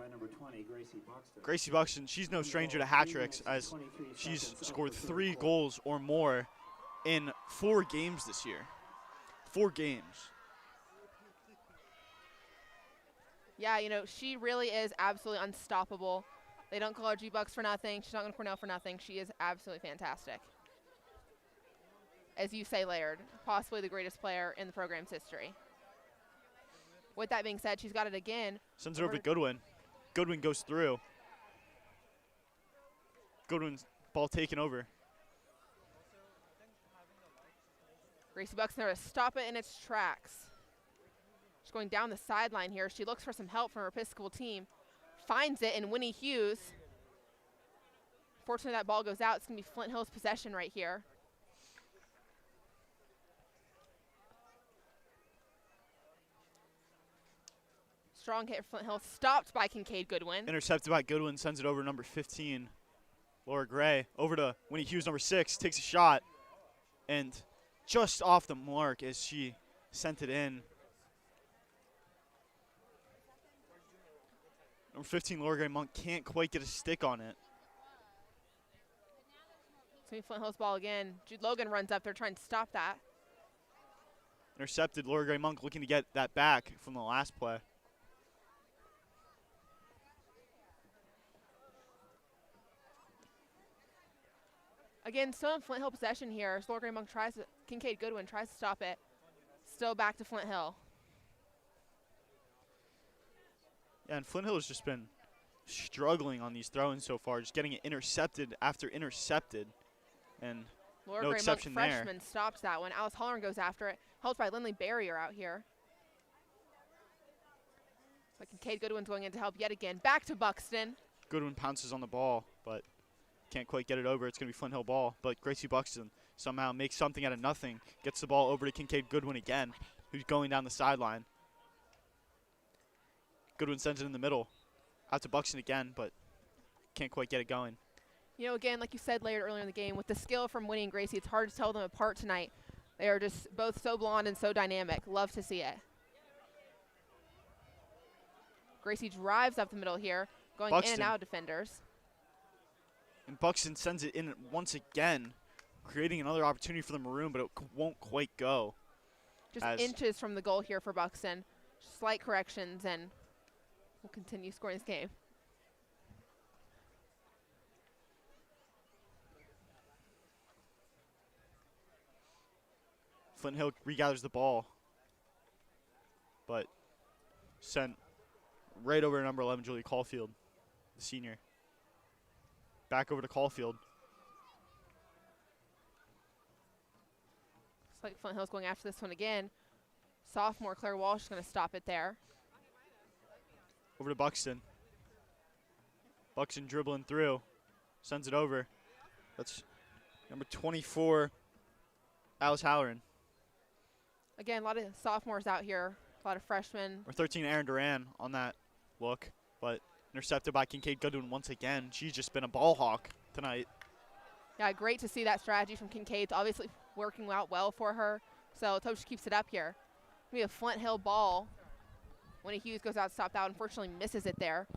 Gracie Buxton, she's no stranger to hat tricks, as she's scored 3 goals or more in 4 games this year. 4 games. Yeah, you know, she really is absolutely unstoppable. They don't call her G-Bucks for nothing. She's not going to Cornell for nothing. She is absolutely fantastic. As you say, Laird, possibly the greatest player in the program's history. With that being said, she's got it again. Sends it over to Goodwin. Goodwin goes through. Goodwin's ball taken over. Gracie Buxton there to stop it in its tracks. She's going down the sideline here. She looks for some help from her Episcopal team. Finds it in Winnie Hughes. Fortunately, that ball goes out. It's going to be Flint Hill's possession right here. Strong hit for Flint Hill. Stopped by Kincaid Goodwin. Intercepted by Goodwin. Sends it over to number 15, Laura Gray. Over to Winnie Hughes, number 6. Takes a shot. And just off the mark as she sent it in. Number 15, Laura Gray Monk can't quite get a stick on it. So Flint Hill's ball again. Jude Logan runs up there trying to stop that. Intercepted. Laura Gray Monk looking to get that back from the last play. Again, still in Flint Hill possession here. Laura Gray Monk tries to, Kincaid Goodwin tries to stop it. Still back to Flint Hill. Yeah, and Flint Hill has just been struggling on these throw-ins so far, just getting it intercepted after intercepted. And Laura no Gray exception Monk, there. freshman, stops that one. Alice Hollering goes after it. Helped by Lindley Barrier out here. But Kincaid Goodwin's going in to help yet again. Back to Buxton. Goodwin pounces on the ball, but can't quite get it over. It's going to be Flint Hill ball. But Gracie Buxton somehow makes something out of nothing. Gets the ball over to Kincaid Goodwin again, who's going down the sideline. Goodwin sends it in the middle. Out to Buxton again, but can't quite get it going. You know, again, like you said later earlier in the game, with the skill from Winnie and Gracie, it's hard to tell them apart tonight. They are just both so blonde and so dynamic. Love to see it. Gracie drives up the middle here, going in and out of defenders. And Buxton sends it in once again, creating another opportunity for the Maroon, but it won't quite go. Just inches from the goal here for Buxton. Slight corrections, and we'll continue scoring this game. Flint Hill regathers the ball, but sent right over to number 11, Julie Caulfield, the senior. Back over to Caulfield. Looks like Flint Hill's going after this one again. Sophomore Claire Walsh is going to stop it there. Over to Buxton. Buxton dribbling through, sends it over. That's number 24, Alice Halloran. Again, a lot of sophomores out here, a lot of freshmen. Or 13, Aaron Duran on that look, but intercepted by Kincaid Goodwin once again. She's just been a ball hawk tonight. Yeah, great to see that strategy from Kincaid. It's obviously working out well for her, so let's hope she keeps it up here. We have Flint Hill ball. Winnie Hughes goes out to stop that, unfortunately misses it there.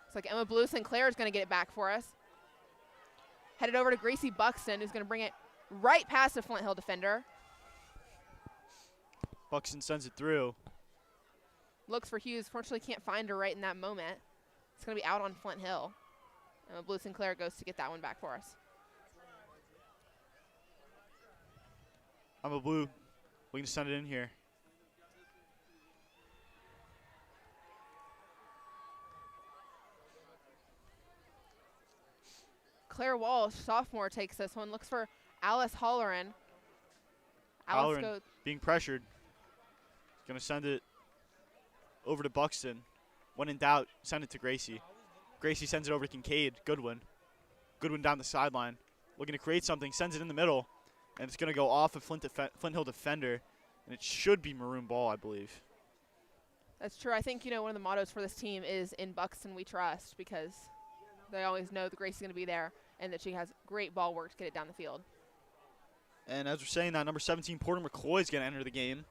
Looks like Emma Blue Sinclair is going to get it back for us. Headed over to Gracie Buxton, who's going to bring it right past the Flint Hill defender. Buxton sends it through. Looks for Hughes, fortunately can't find her right in that moment. It's going to be out on Flint Hill. Emma Blue Sinclair goes to get that one back for us. Emma Blue looking to send it in here. Claire Walsh, sophomore, takes this one. Looks for Alice Halloran. Halloran being pressured. Going to send it over to Buxton. When in doubt, send it to Gracie. Gracie sends it over to Kincaid Goodwin. Goodwin down the sideline. Looking to create something, sends it in the middle. And it's going to go off a Flint Hill defender. And it should be maroon ball, I believe. That's true. I think, you know, one of the mottos for this team is in Buxton we trust, because they always know that Gracie's going to be there and that she has great ball work to get it down the field. And as we're saying that, number 17, Porter McCoy is going to enter the game.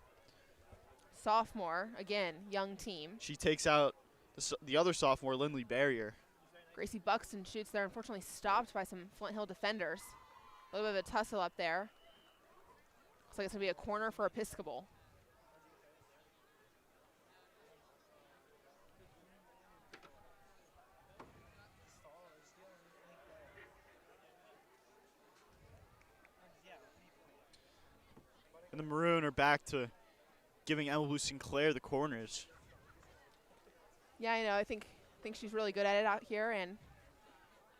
Sophomore, again, young team. She takes out the other sophomore, Lindley Barrier. Gracie Buxton shoots there, unfortunately stopped by some Flint Hill defenders. A little bit of a tussle up there. Looks like it's going to be a corner for Episcopal. And the Maroon are back to giving Emma Blue Sinclair the corners. Yeah, I know. I think she's really good at it out here, and,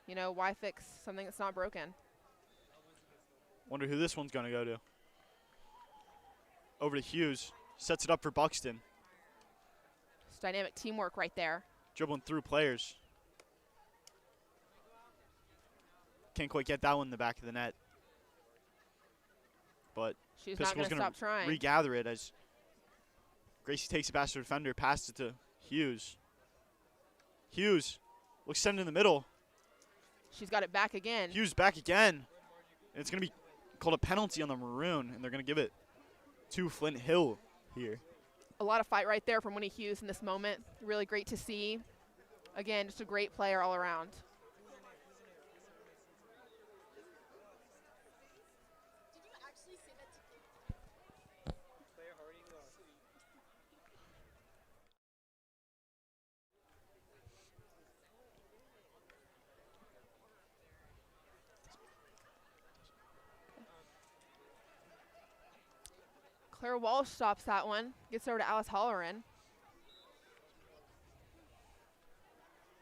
you know, why fix something that's not broken? Wonder who this one's going to go to. Over to Hughes. Sets it up for Buxton. It's dynamic teamwork right there. Dribbling through players. Can't quite get that one in the back of the net. But she's not going to stop trying. Regather it as Gracie takes it past the defender, passes it to Hughes. Hughes looks sent in the middle. She's got it back again. Hughes back again. And it's going to be called a penalty on the Maroon, and they're going to give it to Flint Hill here. A lot of fight right there from Winnie Hughes in this moment. Really great to see. Again, just a great player all around. Claire Walsh stops that one. Gets over to Alice Halloran.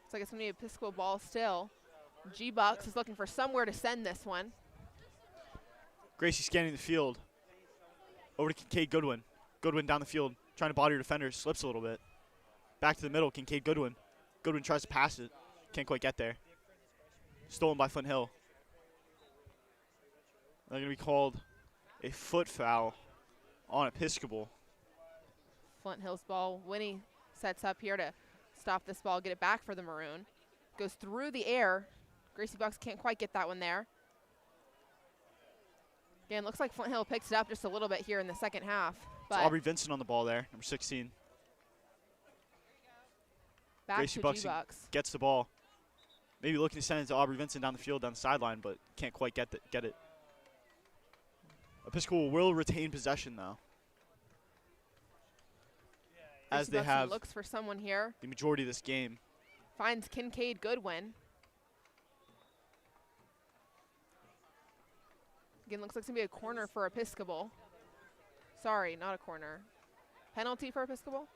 Looks like it's going to be Episcopal ball still. G-Bucks is looking for somewhere to send this one. Gracie scanning the field. Over to Kincaid Goodwin. Goodwin down the field, trying to body her defender. Slips a little bit. Back to the middle, Kincaid Goodwin. Goodwin tries to pass it. Can't quite get there. Stolen by Flint Hill. They're going to be called a foot foul on Episcopal. Flint Hill's ball. Winnie sets up here to stop this ball, get it back for the Maroon. Goes through the air. Gracie Bucks can't quite get that one there. Again, looks like Flint Hill picks it up just a little bit here in the second half. But It's Aubrey Vincent on the ball there, number 16. back Gracie to Bucks G-Bucks. gets the ball. Maybe looking to send it to Aubrey Vincent down the field, down the sideline, but can't quite get it. Episcopal will retain possession, though, as Gracie they Bucks have looks for someone here. the majority of this game. Finds Kincaid Goodwin. Again, looks like it's going to be a corner for Episcopal. Sorry, not a corner. Penalty for Episcopal?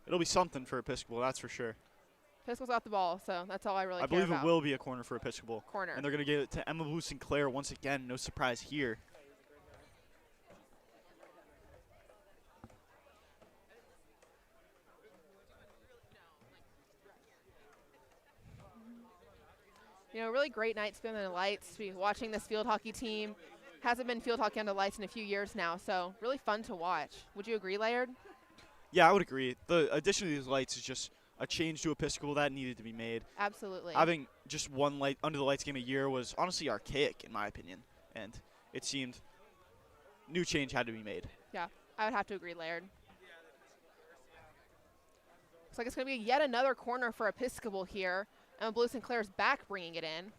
It'll be something for Episcopal, that's for sure. Episcopal's got the ball, so that's all I really I care about. believe it will be a corner for Episcopal. Corner. And they're going to give it to Emma Blue Sinclair once again. No surprise here. You know, really great night to be under the lights, to be watching this field hockey team. Hasn't been field hockey under lights in a few years now, so really fun to watch. Would you agree, Laird? Yeah, I would agree. The addition of these lights is just a change to Episcopal that needed to be made. Absolutely. Having just one light under the lights game a year was honestly archaic, in my opinion. And it seemed new change had to be made. Yeah, I would have to agree, Laird. Looks like it's going to be yet another corner for Episcopal here. And Blue Sinclair's back bringing it in.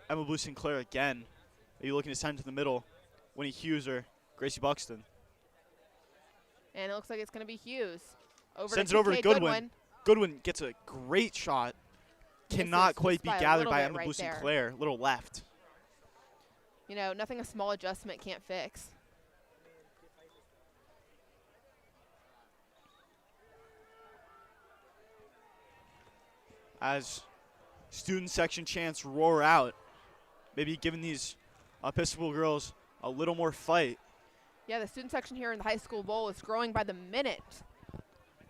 Emma Blue Sinclair again. Maybe looking to send to the middle. Winnie Hughes or Gracie Buxton. And it looks like it's going to be Hughes. Sends it over to Goodwin. Goodwin gets a great shot. Cannot quite be gathered by Emma Blue Sinclair. Little left. You know, nothing a small adjustment can't fix. As student section chants roar out, maybe giving these Episcopal girls a little more fight. Yeah, the student section here in the high school bowl is growing by the minute.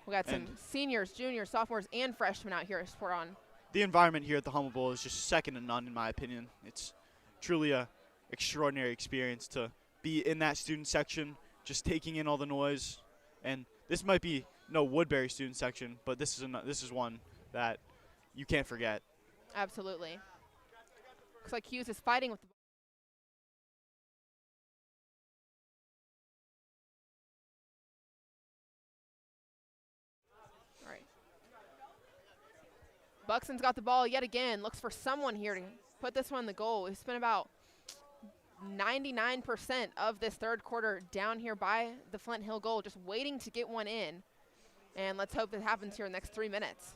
We got some seniors, juniors, sophomores, and freshmen out here to support on. The environment here at the Humble Bowl is just second to none, in my opinion. It's truly a extraordinary experience to be in that student section, just taking in all the noise. And this might be no Woodbury student section, but this is one that you can't forget. Absolutely. Looks like Hughes is fighting with the ball. All right. Buxton's got the ball yet again. Looks for someone here to put this one in the goal. He's spent about 99% of this third quarter down here by the Flint Hill goal, just waiting to get one in. And let's hope it happens here in the next 3 minutes.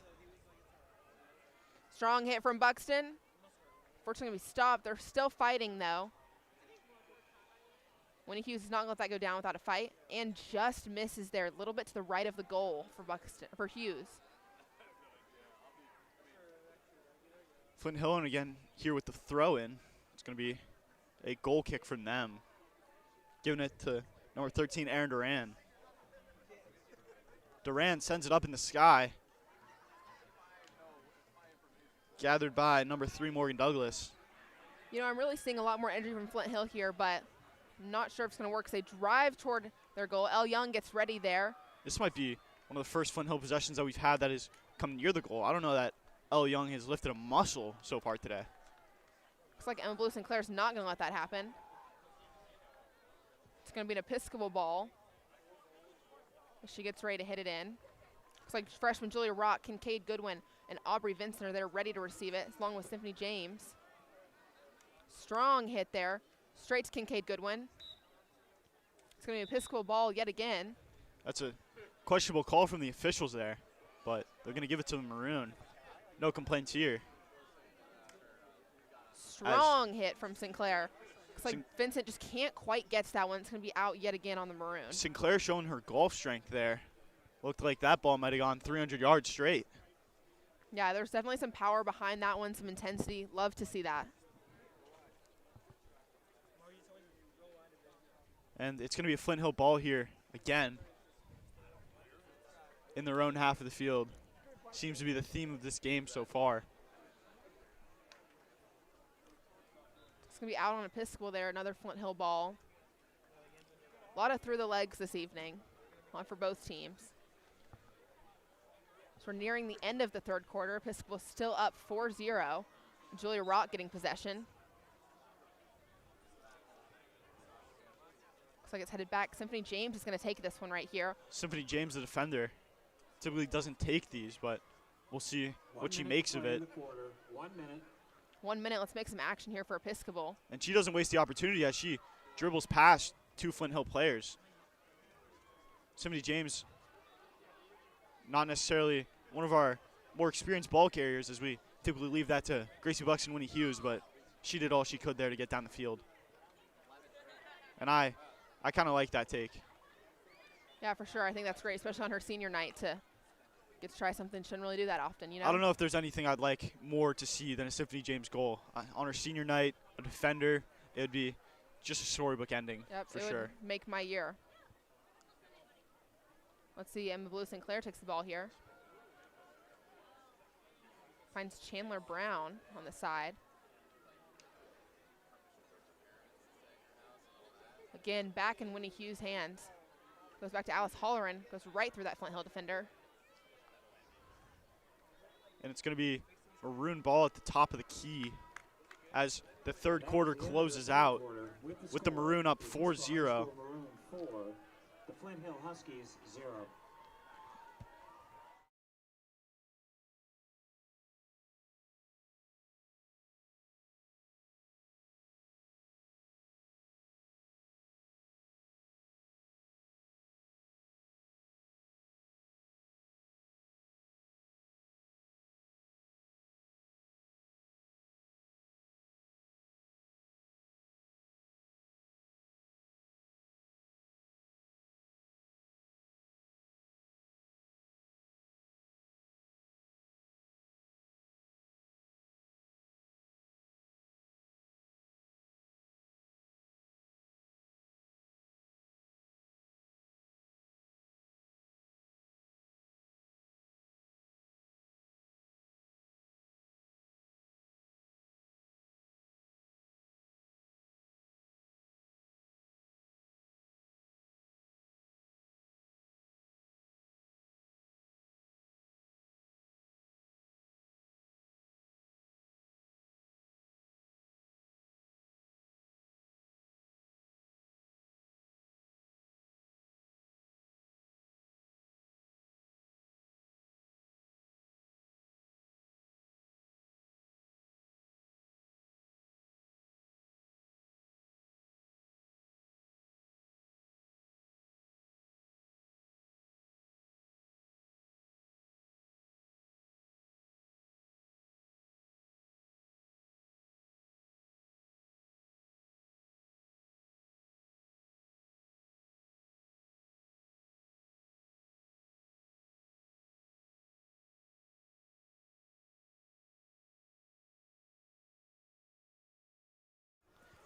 Strong hit from Buxton. Fortunately, we stopped. They're still fighting, though. Winnie Hughes is not going to let that go down without a fight, and just misses there, a little bit to the right of the goal for Hughes. Flint Hill, and again here with the throw-in. It's going to be a goal kick from them. Giving it to number 13, Aaron Duran. Duran sends it up in the sky. Gathered by number 3, Morgan Douglas. You know, I'm really seeing a lot more energy from Flint Hill here, but I'm not sure if it's going to work. They drive toward their goal. L. Young gets ready there. This might be one of the first Flint Hill possessions that we've had that has come near the goal. I don't know that L. Young has lifted a muscle so far today. Looks like Emma Blue Sinclair's not going to let that happen. It's going to be an Episcopal ball. She gets ready to hit it in. Looks like freshman Julia Rock, Kincaid Goodwin, and Aubrey Vincent are there ready to receive it, along with Symphony James. Strong hit there. Straight to Kincaid Goodwin. It's going to be an Episcopal ball yet again. That's a questionable call from the officials there, but they're going to give it to the Maroon. No complaints here. Strong hit from Sinclair. Looks like Vincent just can't quite get to that one. It's going to be out yet again on the Maroon. Sinclair showing her golf strength there. Looked like that ball might have gone 300 yards straight. Yeah, there's definitely some power behind that one, some intensity. Love to see that. And it's going to be a Flint Hill ball here again in their own half of the field. Seems to be the theme of this game so far. It's going to be out on Episcopal there, another Flint Hill ball. A lot of through the legs this evening, one for both teams. So we're nearing the end of the third quarter. Episcopal still up 4-0. Julia Rock getting possession. Looks like it's headed back. Symphony James is going to take this one right here. Symphony James, the defender, typically doesn't take these, but we'll see what she makes of it. 1 minute. 1 minute. Let's make some action here for Episcopal. And she doesn't waste the opportunity as she dribbles past 2 Flint Hill players. Symphony James, not necessarily one of our more experienced ball carriers, as we typically leave that to Gracie Bucks and Winnie Hughes, but she did all she could there to get down the field. And I kind of like that take. Yeah, for sure. I think that's great, especially on her senior night to get to try something. Shouldn't really do that often, you know? I don't know if there's anything I'd like more to see than a Symphony James goal. On her senior night, a defender, it would be just a storybook ending, Yep, for it sure. would make my year. Let's see, Emma Blue Sinclair takes the ball here. Finds Chandler Brown on the side. Again, back in Winnie Hughes' hands. Goes back to Alice Holleran, goes right through that Flint Hill defender. And it's going to be a Maroon ball at the top of the key as the third quarter closes out with the Maroon up 4-0. Maroon 4, the Flint Hill Huskies 0.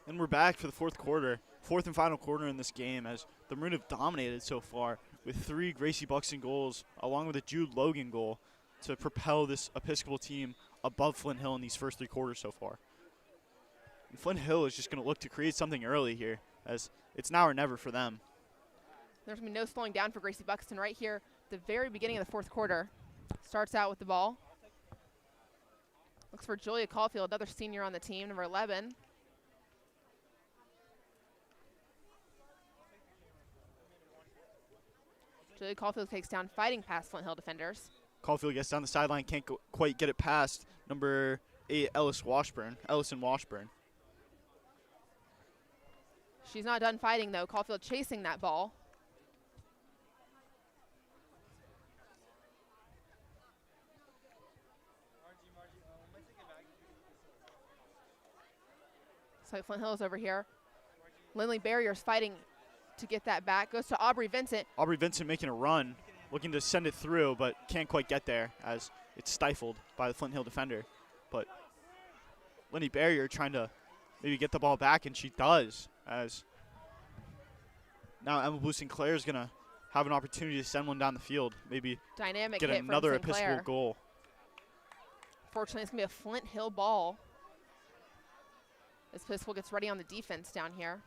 And we're back for the fourth quarter, fourth and final quarter in this game, as the Maroon have dominated so far with 3 Gracie Buxton goals, along with a Jude Logan goal, to propel this Episcopal team above Flint Hill in these first 3 quarters so far. And Flint Hill is just going to look to create something early here, as it's now or never for them. There's going to be no slowing down for Gracie Buxton right here at the very beginning of the fourth quarter. Starts out with the ball. Looks for Julia Caulfield, another senior on the team, number 11. Julia Caulfield takes down fighting past Flint Hill defenders. Caulfield gets down the sideline, can't quite get it past number 8, Allison Washburn. She's not done fighting, though. Caulfield chasing that ball. So Flint Hill's over here. Lindley Barrier's fighting to get that back. Goes to Aubrey Vincent. Aubrey Vincent making a run, looking to send it through, but can't quite get there as it's stifled by the Flint Hill defender. But Lindy Barrier trying to maybe get the ball back, and she does, as now Emma Blue Sinclair is going to have an opportunity to send one down the field, maybe Dynamic get hit another from Sinclair. Episcopal goal. Fortunately, it's going to be a Flint Hill ball. As Episcopal gets ready on the defense down here.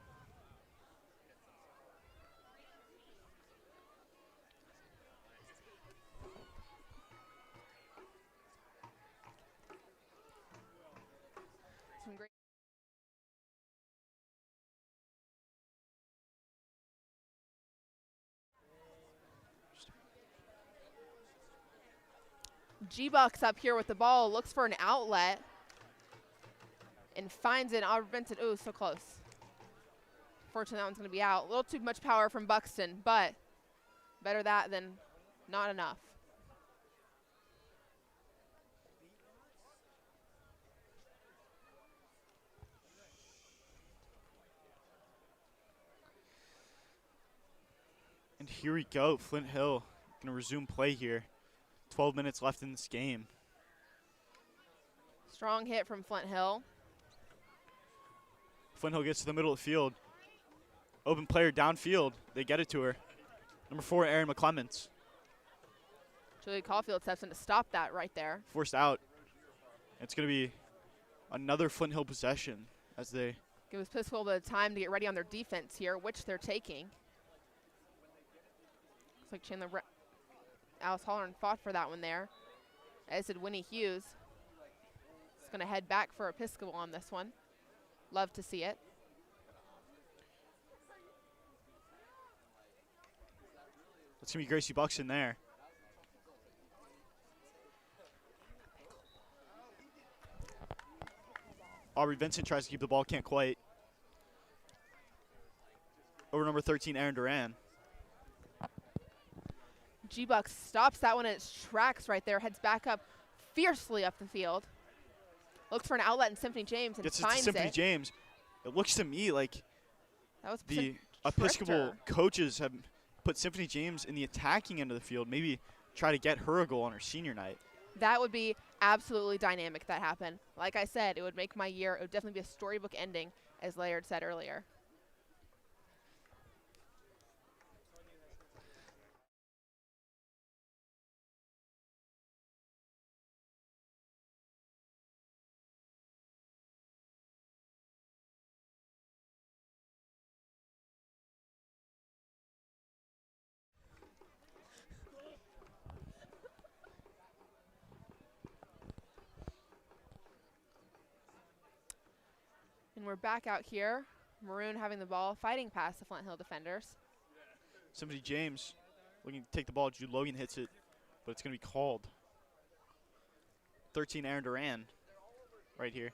Some great G-Bucks up here with the ball, looks for an outlet and finds it. Aubrey Vincent, ooh, so close. Fortunately, that one's going to be out. A little too much power from Buxton, but Better that than not enough. And here we go. Flint Hill going to resume play here. 12 minutes left in this game. Strong hit from Flint Hill. Flint Hill gets to the middle of the field. Open player downfield. They get it to her. Number 4, Erin McClements. Julia Caulfield steps in to stop that right there. Forced out. It's going to be another Flint Hill possession as they Gives Episcopal a bit of time to get ready on their defense here, which they're taking. Looks like Chandler Alice Holleran fought for that one there, as did Winnie Hughes. It's going to head back for Episcopal on this one. Love to see it. That's going to be Gracie Buxton there. Aubrey Vincent tries to keep the ball, can't quite. Over number 13, Aaron Duran. G-Bucks stops that one in its tracks right there, heads back up fiercely up the field. Looks for an outlet in Symphony James and Gets it to finds Symphony it. James. It looks to me like That was the tricked Episcopal her. coaches have put Symphony James in the attacking end of the field, maybe try to get her a goal on her senior night. That would be absolutely dynamic if that happened. Like I said, it would make my year. It would definitely be a storybook ending, as Laird said earlier. And we're back out here. Maroon having the ball, fighting past the Flint Hill defenders. Symphony James looking to take the ball. Jude Logan hits it, but it's going to be called. 13, Aaron Duran right here.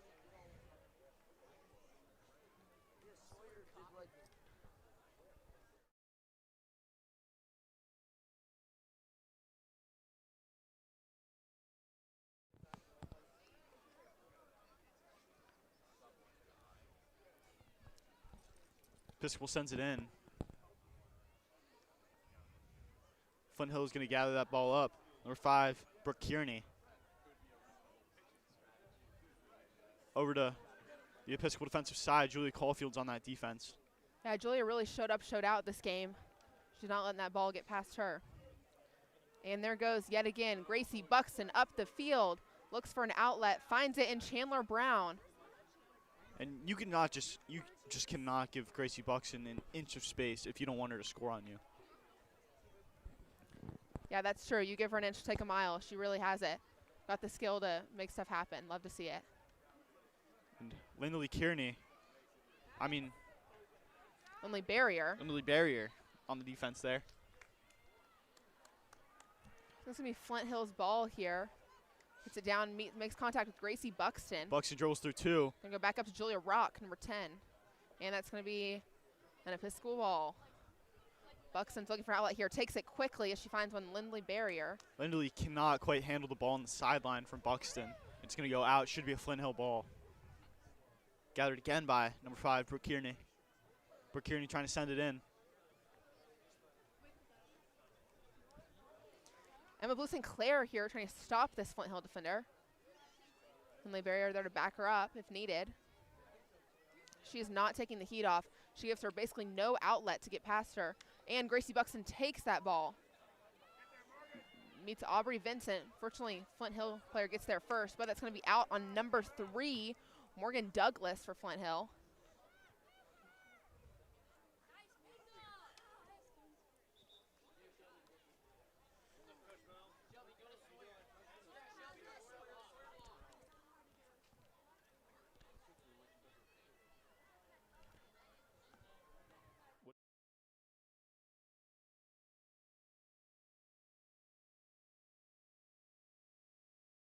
Episcopal sends it in. Flint Hill is going to gather that ball up. Number 5, Brooke Kearney. Over to the Episcopal defensive side. Julia Caulfield's on that defense. Yeah, Julia really showed up, showed out this game. She's not letting that ball get past her. And there goes yet again Gracie Buxton up the field. Looks for an outlet, finds it in Chandler Brown. And you just cannot give Gracie Buxton an inch of space if you don't want her to score on you. Yeah, that's true. You give her an inch, take a mile. She really has it. Got the skill to make stuff happen. Love to see it. And Lindley Kearney, Lindley Barrier. Lindley Barrier on the defense there. This is going to be Flint Hill's ball here. Hits it down, makes contact with Gracie Buxton. Buxton dribbles through 2. Going to go back up to Julia Rock, number 10. And that's going to be an Episcopal ball. Buxton's looking for an outlet here. Takes it quickly as she finds one Lindley Barrier. Lindley cannot quite handle the ball on the sideline from Buxton. It's going to go out. Should be a Flint Hill ball. Gathered again by number 5, Brooke Kearney. Brooke Kearney trying to send it in. Emma Blue Sinclair here trying to stop this Flint Hill defender. Lindley Barrier there to back her up if needed. She is not taking the heat off. She gives her basically no outlet to get past her. And Gracie Buxton takes that ball. Meets Aubrey Vincent. Fortunately, Flint Hill player gets there first, but that's going to be out on number 3, Morgan Douglas for Flint Hill.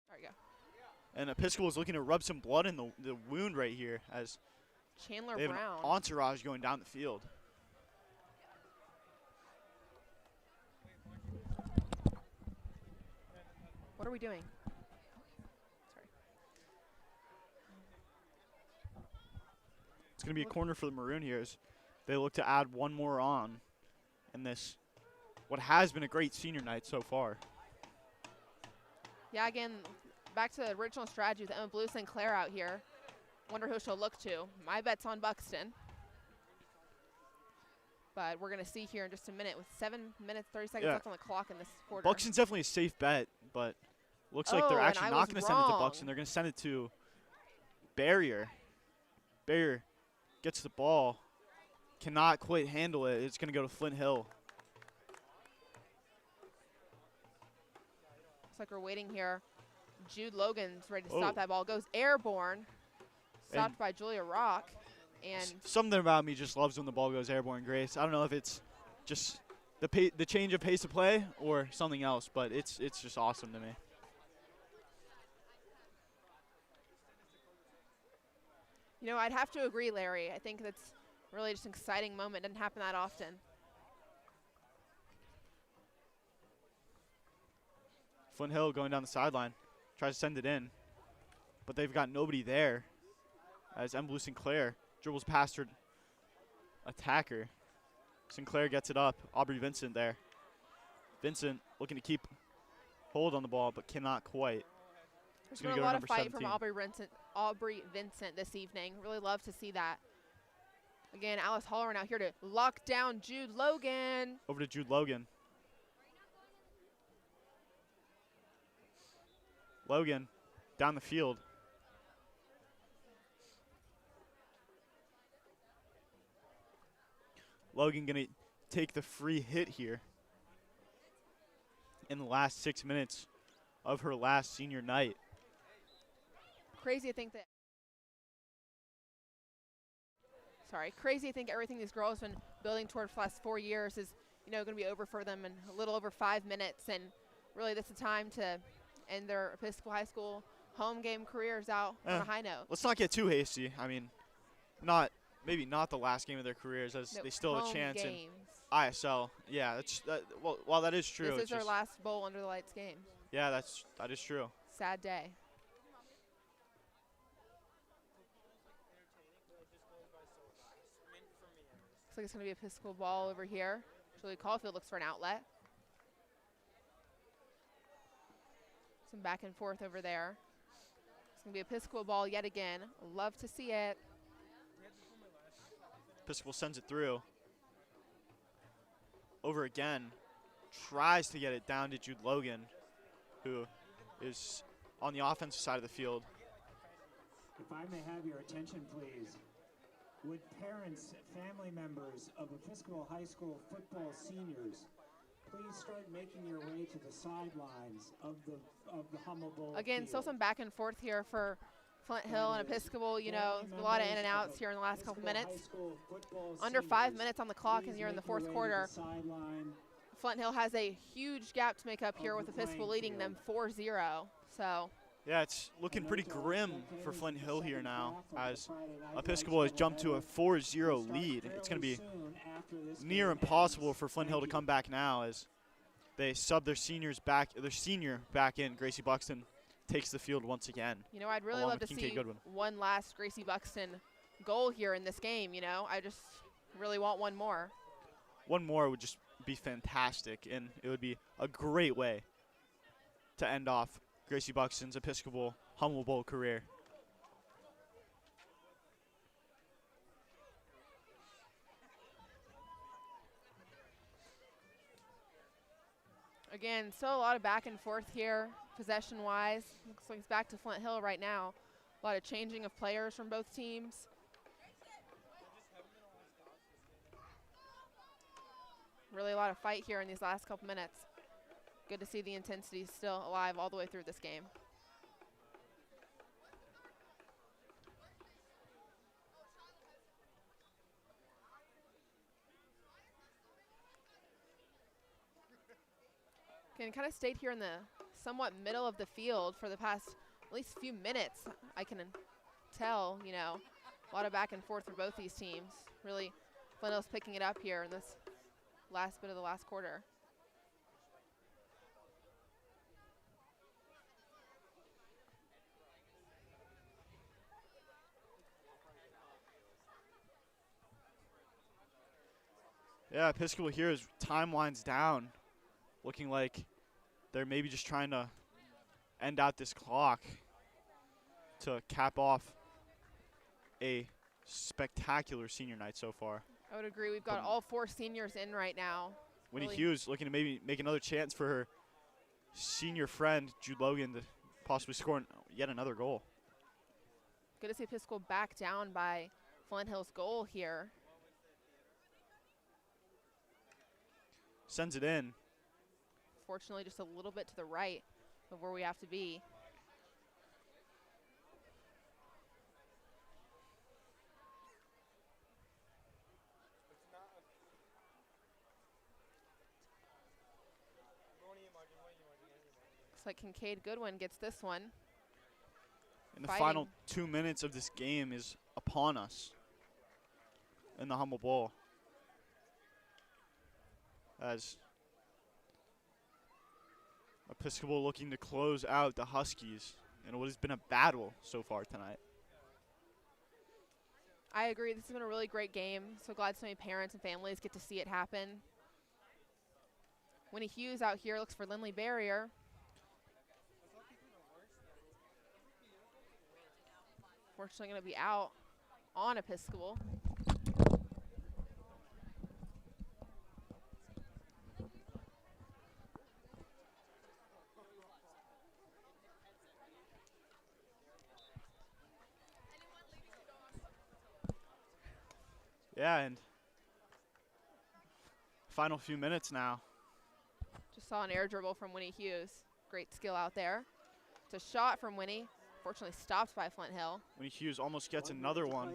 There we go. And Episcopal is looking to rub some blood in the wound right here as Chandler they have Brown. an entourage going down the field. What are we doing? Sorry. It's going to be a corner for the Maroon here as they look to add one more on in this, what has been a great senior night so far. Yeah, again, back to the original strategy with Emma Blue Sinclair out here. Wonder who she'll look to. My bet's on Buxton. But we're going to see here in just a minute with 7 minutes, 30 seconds left on the clock in this quarter. Buxton's definitely a safe bet, but looks like they're and actually I not was going to send it to wrong. Buxton. They're going to send it to Barrier. Barrier gets the ball, cannot quite handle it. It's going to go to Flint Hill. Looks like we're waiting here. Jude Logan's ready to stop that ball. Goes airborne. Stopped by Julia Rock. And something about me just loves when the ball goes airborne, Grace. I don't know if it's just the change of pace of play or something else, but it's just awesome to me. you know, I'd have to agree, Larry. I think that's really just an exciting moment. Doesn't happen that often. Flint Hill going down the sideline, tries to send it in, but they've got nobody there as Blue Sinclair dribbles past her attacker. Sinclair gets it up. Aubrey Vincent there. Vincent looking to keep hold on the ball, but cannot quite. There's been a lot of fight from Aubrey Vincent this evening. Really love to see that. Again, Alice Holloran out here to lock down Jude Logan. Over to Jude Logan. Logan down the field. Logan going to take the free hit here in the last 6 minutes of her last senior night. Crazy to think that. Crazy to think everything these girls have been building toward for the last 4 years is, you know, going to be over for them in a little over 5 minutes. And really, this is the time to end their Episcopal High School home game careers out on a high note. Let's not get too hasty. I mean, maybe not the last game of their careers, as they still have a chance in ISL. Yeah, well, while that is true, this is their last bowl under the lights game. Yeah, that is true. Sad day. Looks like it's going to be Episcopal ball over here. Julie Caulfield looks for an outlet. Some back and forth over there. It's going to be Episcopal ball yet again. Love to see it. Episcopal sends it through. Over again. Tries to get it down to Jude Logan, who is on the offensive side of the field. If I may have your attention, please. Would parents, family members of Episcopal High School football seniors please start making your way to the sidelines of the Hummel Bowl Again, field. still some back and forth here for Flint Hill and Episcopal. You know, a lot of in and outs here in the last couple minutes. Under 5 minutes on the clock, and you're in the fourth quarter. Flint Hill has a huge gap to make up here with Episcopal leading them 4-0. So. Yeah, it's looking pretty grim for Flint Hill here now, as Episcopal has jumped to a 4-0 lead. It's going to be near impossible for Flint Hill to come back now, as they sub their senior back in. Gracie Buxton takes the field once again. You know, I'd really love to see one last Gracie Buxton goal here in this game. You know, I just really want one more. One more would just be fantastic, and it would be a great way to end off Gracie Buxton's Episcopal Hummel Bowl career. Again, still a lot of back and forth here, possession-wise. Looks like it's back to Flint Hill right now. A lot of changing of players from both teams. Really a lot of fight here in these last couple minutes. Good to see the intensity still alive all the way through this game. Again, kind of stayed here in the somewhat middle of the field for the past at least few minutes. I can tell, you know, a lot of back and forth for both these teams. Really, Flint Hill's picking it up here in this last bit of the last quarter. Yeah, Episcopal here is time winds down, looking like they're maybe just trying to end out this clock to cap off a spectacular senior night so far. I would agree. We've got all 4 seniors in right now. Winnie Really- Hughes looking to maybe make another chance for her senior friend, Jude Logan, to possibly score yet another goal. Good to see Episcopal back down by Flint Hill's goal here. Sends it in. Fortunately, just a little bit to the right of where we have to be. Looks like Kincaid Goodwin gets this one. And the Fighting. final 2 minutes of this game is upon us in the Humble Bowl. As Episcopal looking to close out the Huskies in what has been a battle so far tonight. I agree. This has been a really great game. So glad so many parents and families get to see it happen. Winnie Hughes out here looks for Lindley Barrier. Fortunately, going to be out on Episcopal. Yeah, and final few minutes now. Just saw an air dribble from Winnie Hughes. Great skill out there. It's a shot from Winnie. Fortunately stopped by Flint Hill. Winnie Hughes almost gets another one.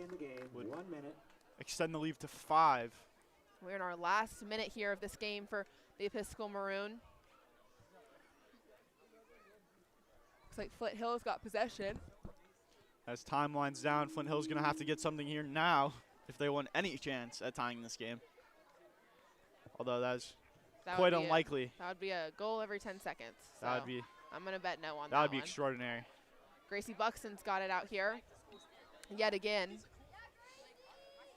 Would 1 minute. extend the lead to 5. We're in our last minute here of this game for the Episcopal Maroon. Looks like Flint Hill's got possession. As time winds down, Flint Hill's going to have to get something here now if they want any chance at tying this game. Although that's That quite would be unlikely. That would be a goal every 10 seconds. That would So be I'm going to bet no on that that would be one. extraordinary. Gracie Buxton's got it out here yet again.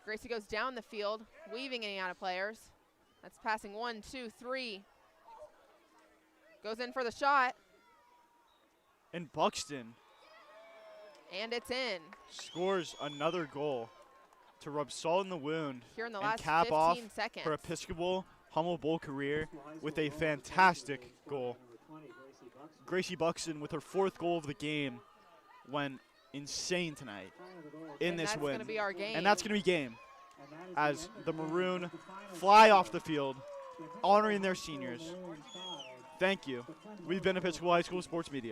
Gracie goes down the field, weaving in and out of players. That's passing 1, 2, 3. Goes in for the shot, And Buxton and it's in. scores another goal to rub salt in the wound Here in the and last cap 15 off seconds. her Episcopal Humble Bowl career with a fantastic goal. Gracie Buxton with her 4th goal of the game went insane tonight in And this that's win. gonna be our game. And that's going to be game as the Maroon fly off the field, honoring their seniors. Thank you. We've been Episcopal High School Sports Media.